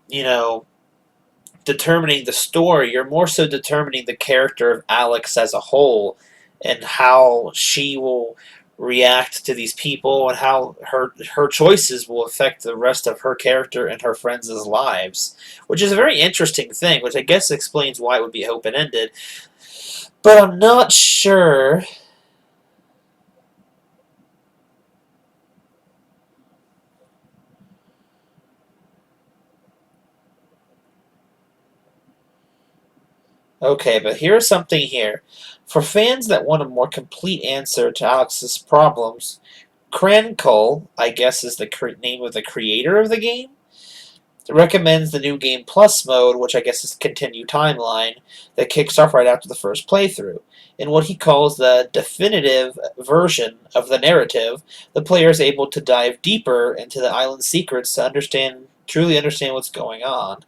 you know determining the story, you're more so determining the character of Alex as a whole and how she will react to these people and how her choices will affect the rest of her character and her friends' lives, which is a very interesting thing, which I guess explains why it would be open ended. But I'm not sure. Okay, but here's something here. For fans that want a more complete answer to Alex's problems, Crankle, I guess is the name of the creator of the game, recommends the New Game Plus mode, which I guess is Continue Timeline, that kicks off right after the first playthrough. In what he calls the definitive version of the narrative, the player is able to dive deeper into the island's secrets to truly understand what's going on.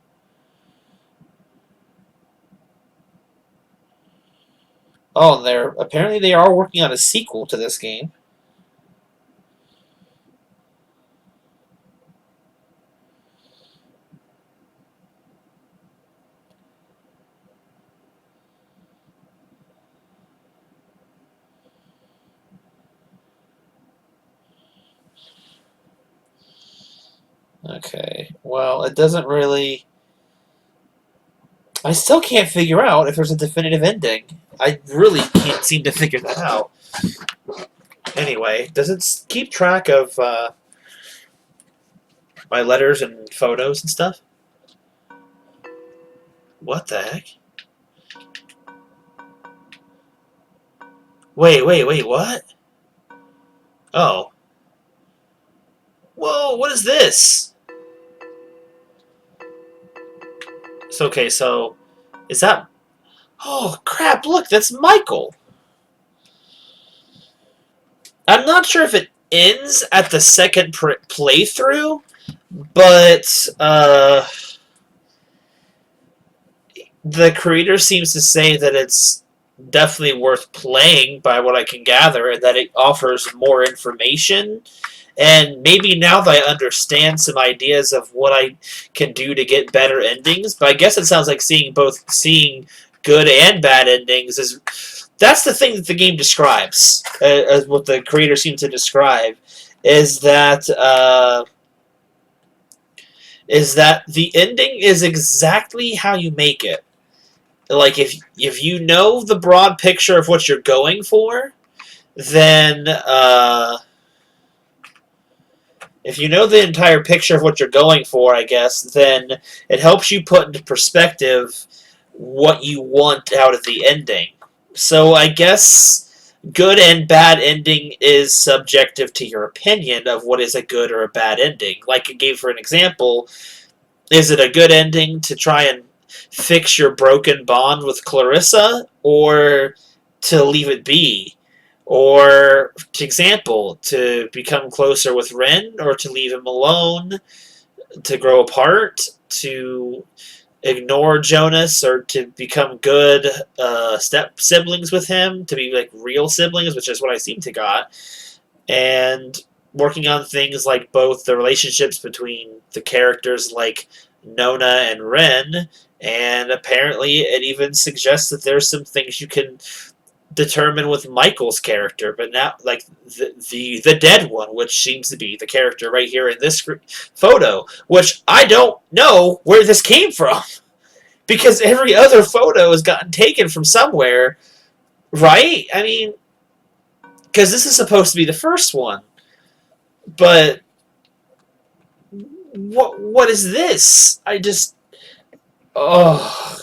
Oh, and apparently they are working on a sequel to this game. Okay, well, it doesn't really... I still can't figure out if there's a definitive ending. I really can't seem to figure that out. Anyway, does it keep track of my letters and photos and stuff? What the heck? Wait, what? Oh. Whoa, what is this? So, okay, so... Is that... Oh, crap, look, that's Michael! I'm not sure if it ends at the second playthrough, but, the creator seems to say that it's definitely worth playing by what I can gather, and that it offers more information. And maybe now that I understand some ideas of what I can do to get better endings, but I guess it sounds like seeing good and bad endings that's the thing that the game describes, as what the creator seems to describe, is that the ending is exactly how you make it. Like if you know the broad picture of what you're going for, then if you know the entire picture of what you're going for, I guess, then it helps you put into perspective what you want out of the ending. So I guess good and bad ending is subjective to your opinion of what is a good or a bad ending. Like I gave for an example, is it a good ending to try and fix your broken bond with Clarissa, or to leave it be? Or, for example, to become closer with Ren, or to leave him alone, to grow apart, to ignore Jonas, or to become good step siblings with him, to be like real siblings, which is what I seem to got. And working on things like both the relationships between the characters like Nona and Ren, and apparently it even suggests that there's some things you can determine with Michael's character, but now like the dead one, which seems to be the character right here in this photo, which I don't know where this came from, because every other photo has gotten taken from somewhere, right? I mean, because this is supposed to be the first one, but what is this? I just oh.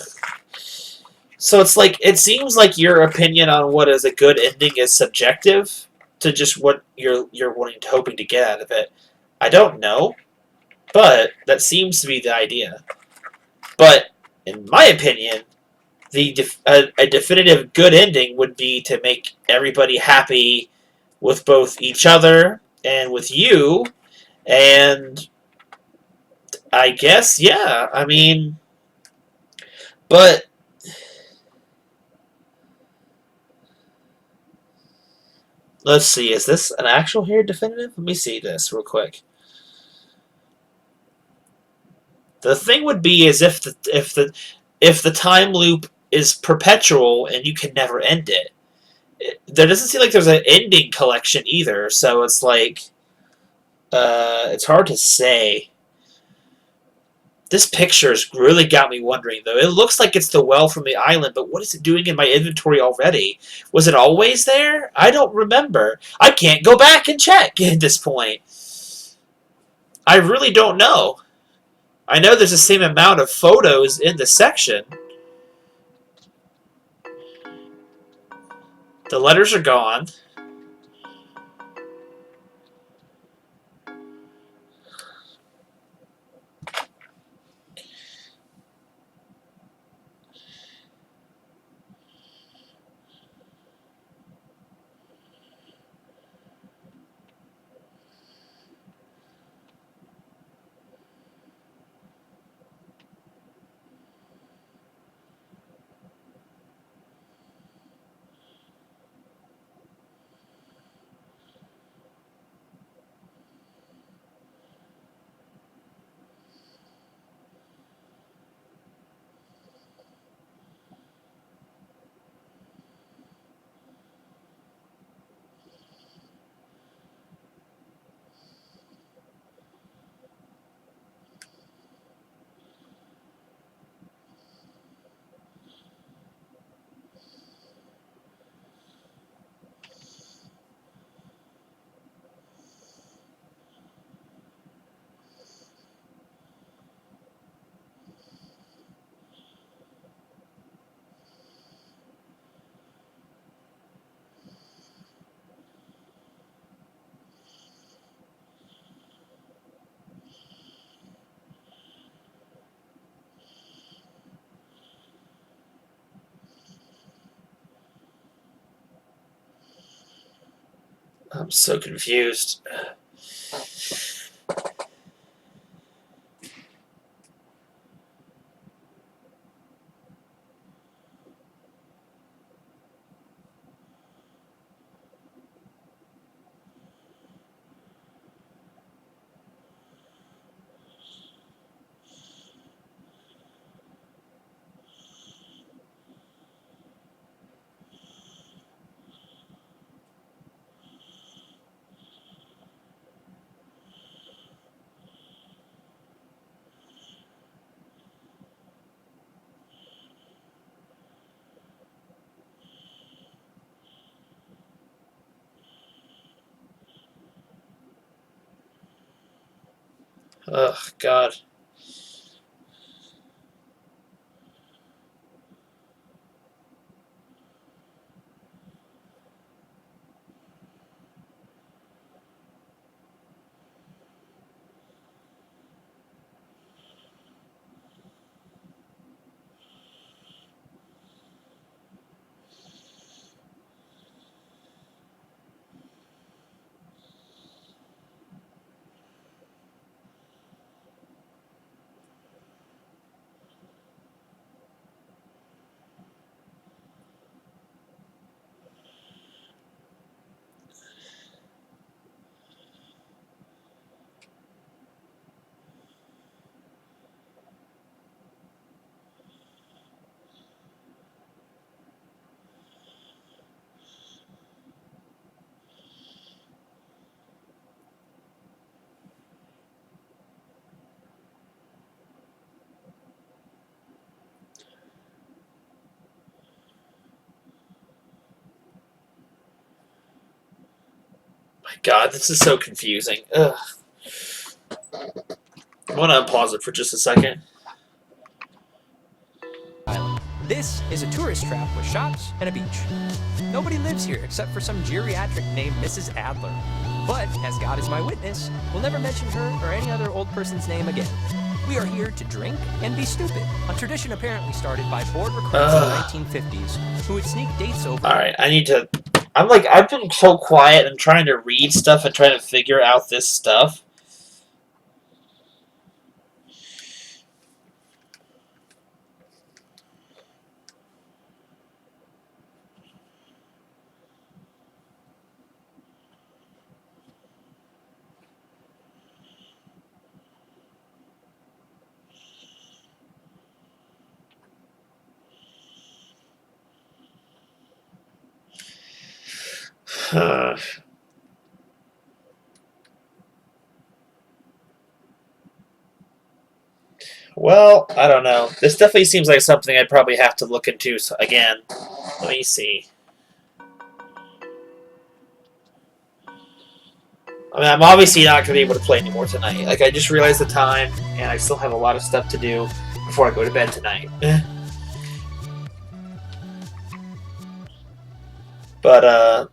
So it's like it seems like your opinion on what is a good ending is subjective to just what you're hoping to get out of it. I don't know, but that seems to be the idea. But in my opinion, a definitive good ending would be to make everybody happy with both each other and with you, and I guess yeah. I mean, but Let's see, is this an actual here definitive? Let me see this real quick. The thing would be is if the time loop is perpetual and you can never end it. There doesn't seem like there's an ending collection either, so it's like it's hard to say. This picture's really got me wondering, though. It looks like it's the well from the island, but what is it doing in my inventory already? Was it always there? I don't remember. I can't go back and check at this point. I really don't know. I know there's the same amount of photos in the section. The letters are gone. I'm so confused. Ugh, God. My God, this is so confusing. Ugh. I want to unpause it for just a second. This is a tourist trap with shops and a beach. Nobody lives here except for some geriatric named Mrs. Adler. But, as God is my witness, we'll never mention her or any other old person's name again. We are here to drink and be stupid, a tradition apparently started by bored recruits in the 1950s who would sneak dates over. Alright, I need to... I've been so quiet and trying to read stuff and trying to figure out this stuff. Well, I don't know. This definitely seems like something I'd probably have to look into again. Let me see. I mean, I'm obviously not going to be able to play anymore tonight. Like, I just realized the time, and I still have a lot of stuff to do before I go to bed tonight. But,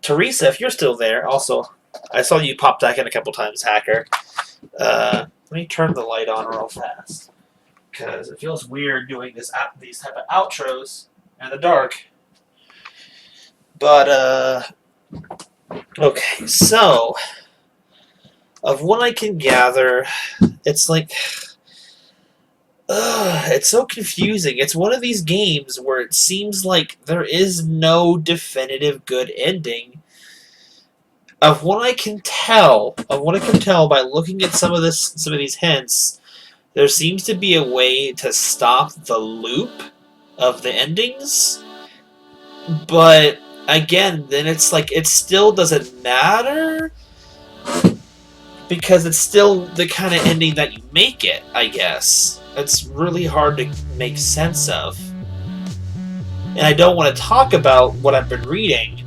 Teresa, if you're still there, also, I saw you pop back in a couple times, Hacker. Let me turn the light on real fast. Because it feels weird doing these type of outros in the dark. But, okay, so, of what I can gather, it's like, it's so confusing. It's one of these games where it seems like there is no definitive good ending. Of what I can tell by looking at some of these hints, there seems to be a way to stop the loop of the endings. But again, then it's like it still doesn't matter because it's still the kind of ending that you make it, I guess. It's really hard to make sense of. And I don't want to talk about what I've been reading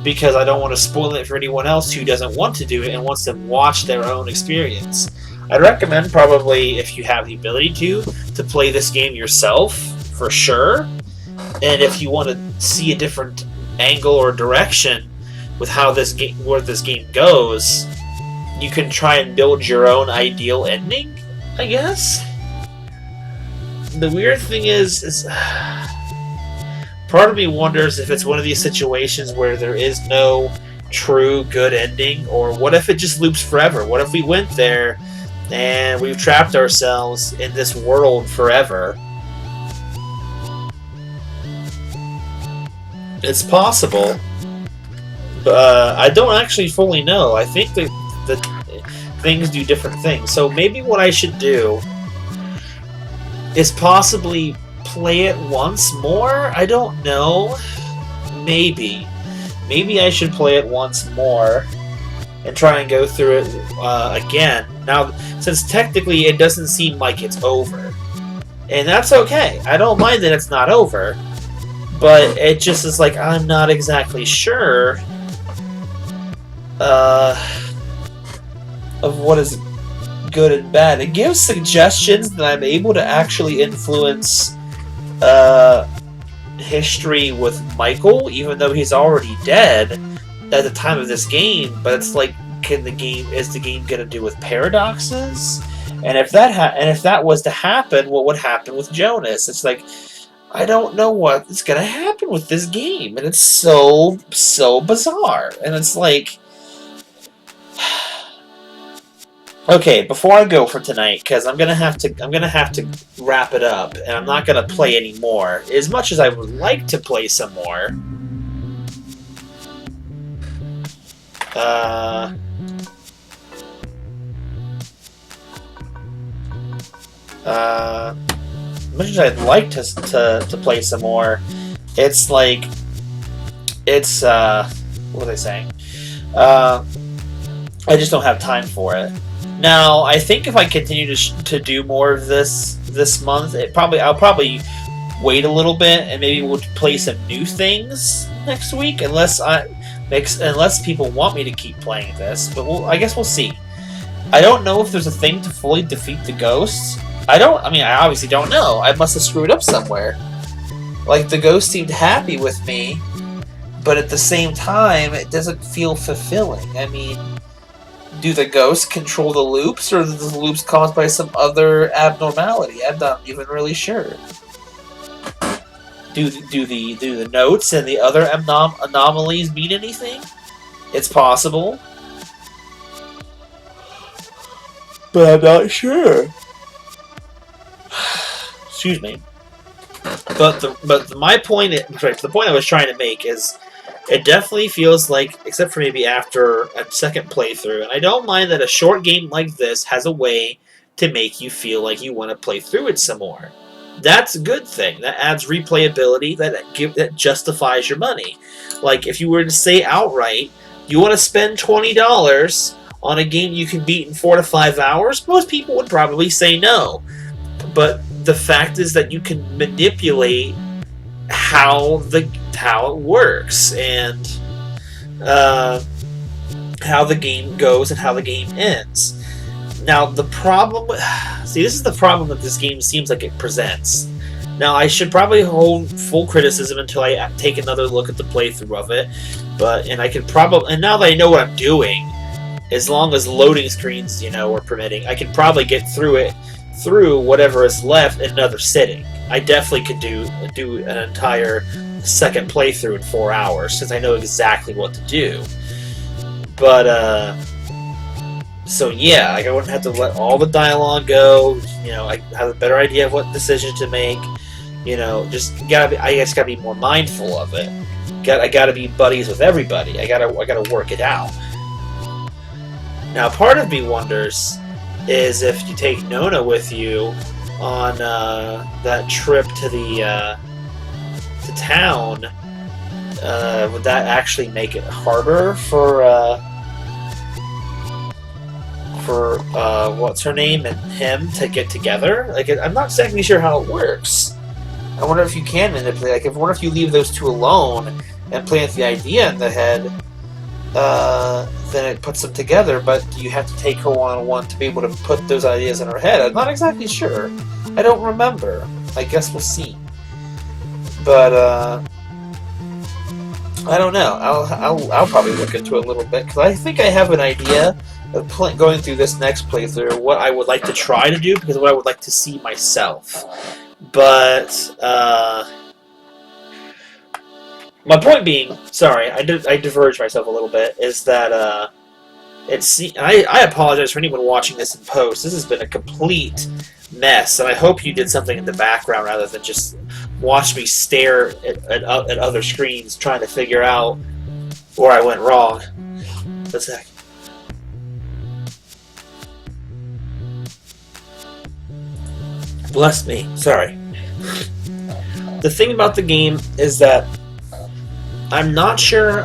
because I don't want to spoil it for anyone else who doesn't want to do it and wants to watch their own experience. I'd recommend probably, if you have the ability to play this game yourself, for sure. And if you want to see a different angle or direction with how where this game goes, you can try and build your own ideal ending, I guess. The weird thing is part of me wonders if it's one of these situations where there is no true good ending, or what if it just loops forever? What if we went there and we've trapped ourselves in this world forever? It's possible, but I don't actually fully know. I think that things do different things. So maybe what I should do is possibly play it once more? I don't know. Maybe I should play it once more and try and go through it again. Now, since technically it doesn't seem like it's over. And that's okay. I don't mind that it's not over. But it just is like, I'm not exactly sure of what is good and bad. It gives suggestions that I'm able to actually influence history with Michael, even though he's already dead at the time of this game. But it's like, is the game gonna do with paradoxes? And if that was to happen, what would happen with Jonas? It's like, I don't know what is gonna happen with this game, and it's so bizarre. And it's like, okay, before I go for tonight, because I'm gonna have to wrap it up, and I'm not gonna play any more. As much as I would like to play some more, much as I'd like to play some more, it's like, it's what was I saying? I just don't have time for it. Now, I think if I continue to do more of this month, I'll probably wait a little bit and maybe we'll play some new things next week, unless people want me to keep playing this. But I guess we'll see. I don't know if there's a thing to fully defeat the ghosts. I obviously don't know. I must have screwed up somewhere. Like, the ghost seemed happy with me, but at the same time, it doesn't feel fulfilling. I mean, do the ghosts control the loops, or are the loops caused by some other abnormality? I'm not even really sure. Do the notes and the other anomalies mean anything? It's possible, but I'm not sure. Excuse me. But the point I was trying to make is, it definitely feels like, except for maybe after a second playthrough, and I don't mind that a short game like this has a way to make you feel like you want to play through it some more. that's a good thing. That adds replayability. That justifies your money. Like if you were to say outright, you want to spend $20 on a game you can beat in 4 to 5 hours, most people would probably say no. But the fact is that you can manipulate how it works and how the game goes and how the game ends. Now the problem, see, this is the problem that this game seems like it presents. Now I should probably hold full criticism until I take another look at the playthrough of it, and now that I know what I'm doing, as long as loading screens, are permitting, I can probably get through whatever is left in another sitting. I definitely could do an entire second playthrough in 4 hours, since I know exactly what to do. But, so yeah, I wouldn't have to let all the dialogue go, I have a better idea of what decision to make, just gotta be more mindful of it. I gotta be buddies with everybody. I gotta work it out. Now, part of me wonders is if you take Nona with you on that trip to town, would that actually make it harder for what's her name and him to get together? Like, I'm not exactly sure how it works. I wonder if you can manipulate. I wonder if you leave those two alone and plant the idea in the head, then it puts them together, but you have to take her one-on-one to be able to put those ideas in her head. I'm not exactly sure. I don't remember. I guess we'll see. But, I don't know. I'll probably look into it a little bit, because I think I have an idea of going through this next playthrough, what I would like to try to do, because what I would like to see myself. But, my point being, sorry, I diverged myself a little bit, is that, I apologize for anyone watching this in post. This has been a complete mess, and I hope you did something in the background rather than just watch me stare at other screens trying to figure out where I went wrong. A sec. Bless me. Sorry. The thing about the game is that I'm not sure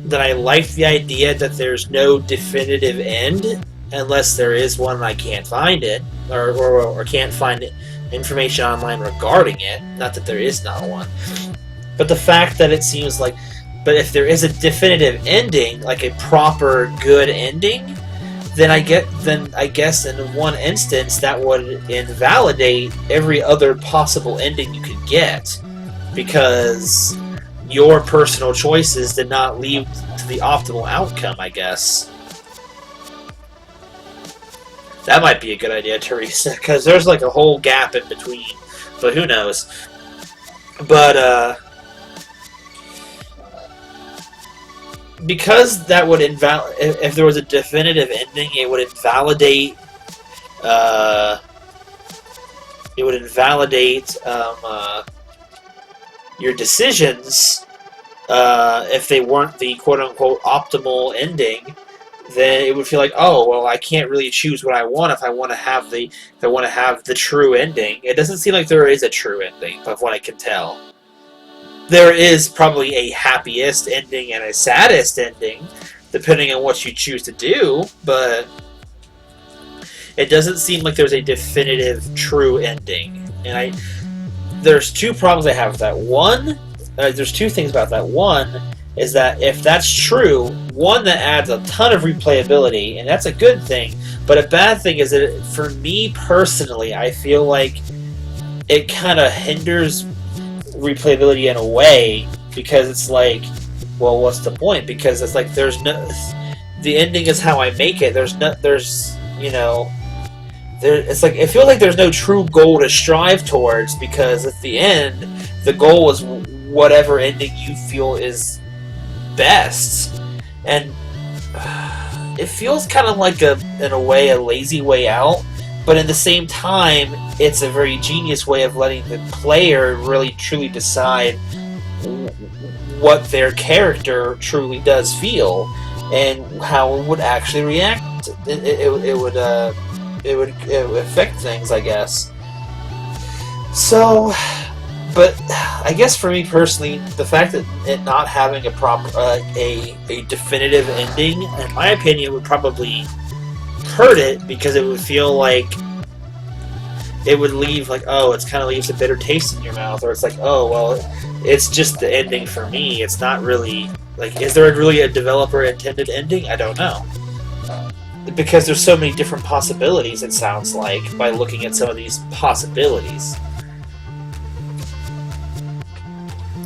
that I like the idea that there's no definitive end, unless there is one and I can't find it, or can't find information online regarding it. Not that there is not one. But the fact that it seems like, but if there is a definitive ending, like a proper good ending, then I guess in one instance that would invalidate every other possible ending you could get, because your personal choices did not lead to the optimal outcome, I guess. That might be a good idea, Teresa, because there's like a whole gap in between, but who knows. But, because that would if there was a definitive ending, it would invalidate, your decisions, if they weren't the quote-unquote optimal ending. Then it would feel like, oh, well, I can't really choose what I want if I want to have the true ending. It doesn't seem like there is a true ending, of what I can tell. There is probably a happiest ending and a saddest ending, depending on what you choose to do, but it doesn't seem like there's a definitive true ending. And there's two problems I have with that. One, there's two things about that. One is that if that's true, one, that adds a ton of replayability, and that's a good thing, but a bad thing is that for me personally, I feel like it kind of hinders replayability in a way, because it's like, well, what's the point? Because it's like the ending is how I make it. It's like, it feels like there's no true goal to strive towards, because at the end, the goal is whatever ending you feel is best. And it feels kind of like in a way, a lazy way out, but at the same time, it's a very genius way of letting the player really truly decide what their character truly does feel and how it would actually react. It would affect things, I guess. So, but I guess for me personally, the fact that it not having a proper, a definitive ending, in my opinion, would probably hurt it, because it would feel like it would leave like, oh, it kind of leaves a bitter taste in your mouth, or it's like, oh, well, it's just the ending for me. It's not really like, is there really a developer intended ending? I don't know. Because there's so many different possibilities, it sounds like, by looking at some of these possibilities.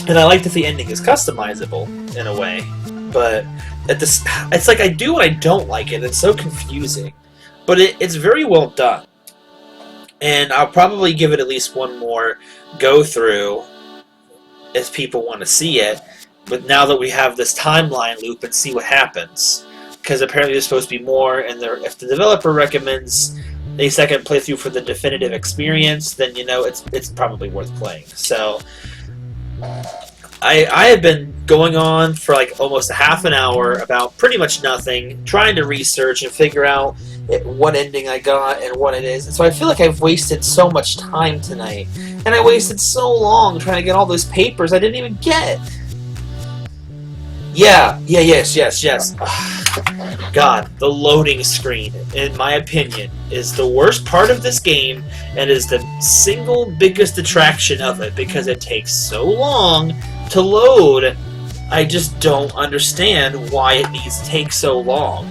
And I like that the ending is customizable, in a way. But it's like I do and I don't like it. It's so confusing. But it's very well done. And I'll probably give it at least one more go-through as people want to see it. But now that we have this timeline loop, and see what happens. Because apparently there's supposed to be more, and if the developer recommends a second playthrough for the definitive experience, then you know it's probably worth playing. So I have been going on for like almost a half an hour about pretty much nothing, trying to research and figure out what ending I got and what it is. And so I feel like I've wasted so much time tonight, and I wasted so long trying to get all those papers I didn't even get. Yes. God, the loading screen, in my opinion, is the worst part of this game, and is the single biggest attraction of it, because it takes so long to load. I just don't understand why it needs to take so long.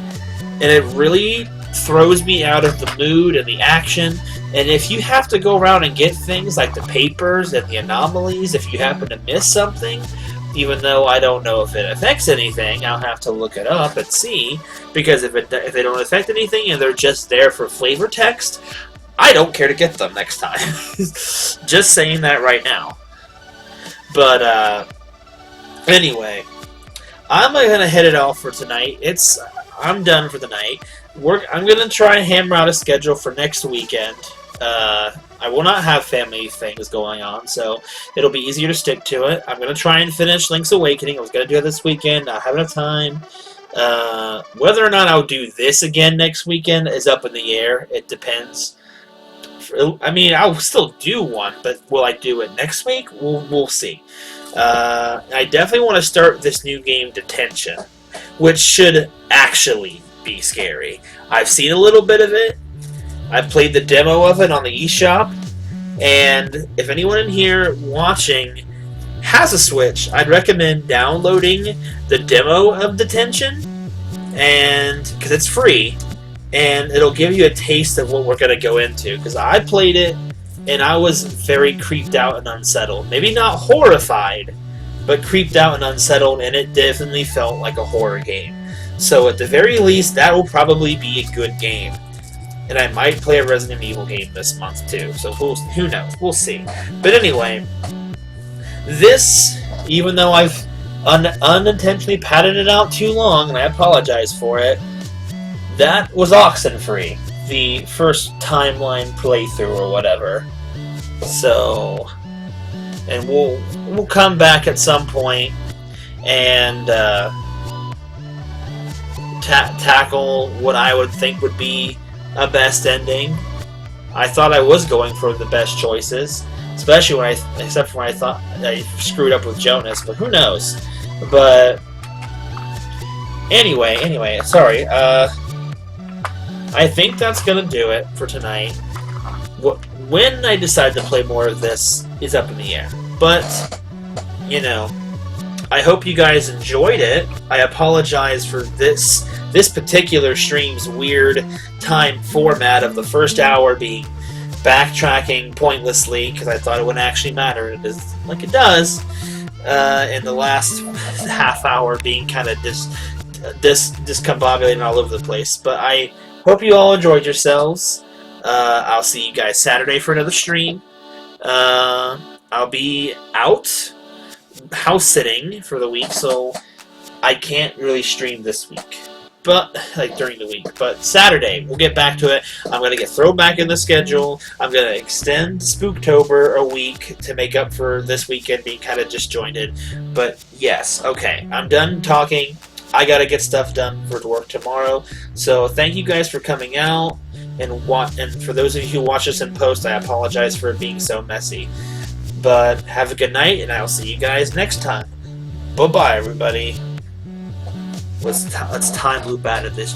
And it really throws me out of the mood and the action. And if you have to go around and get things like the papers and the anomalies, if you happen to miss something, even though I don't know if it affects anything, I'll have to look it up and see, because if they don't affect anything and they're just there for flavor text, I don't care to get them next time. Just saying that right now. But anyway, I'm gonna head it off for tonight. I'm done for the night. I'm gonna try and hammer out a schedule for next weekend. I will not have family things going on, so it'll be easier to stick to it. I'm going to try and finish Link's Awakening. I was going to do it this weekend, not have enough time. Whether or not I'll do this again next weekend is up in the air. It depends. I mean, I'll still do one, but will I do it next week? We'll see. I definitely want to start this new game, Detention, which should actually be scary. I've seen a little bit of it. I've played the demo of it on the eShop, and if anyone in here watching has a Switch, I'd recommend downloading the demo of Detention, and because it's free, and it'll give you a taste of what we're going to go into, because I played it, and I was very creeped out and unsettled. Maybe not horrified, but creeped out and unsettled, and it definitely felt like a horror game. So at the very least, that will probably be a good game. And I might play a Resident Evil game this month too, so who knows? We'll see. But anyway, this, even though I've unintentionally padded it out too long, and I apologize for it, that was Oxenfree, the first timeline playthrough or whatever. So, and we'll come back at some point and tackle what I would think would be a best ending. I thought I was going for the best choices, especially except for when I thought I screwed up with Jonas, but who knows. But anyway, sorry. I think that's gonna do it for tonight. When I decide to play more of this is up in the air. But, you know, I hope you guys enjoyed it. I apologize for this particular stream's weird time format of the first hour being backtracking pointlessly, because I thought it wouldn't actually matter. It is like it does. And the last half hour being kind of discombobulating all over the place. But I hope you all enjoyed yourselves. I'll see you guys Saturday for another stream. I'll be out house sitting for the week, so I can't really stream this week. But, like, during the week. But Saturday, we'll get back to it. I'm going to get thrown back in the schedule. I'm going to extend Spooktober a week to make up for this weekend being kind of disjointed. But, yes, okay. I'm done talking. I gotta get stuff done for work tomorrow. So thank you guys for coming out, and for those of you who watch this in post, I apologize for it being so messy. But have a good night, and I'll see you guys next time. Bye bye, everybody. Let's time loop out of this.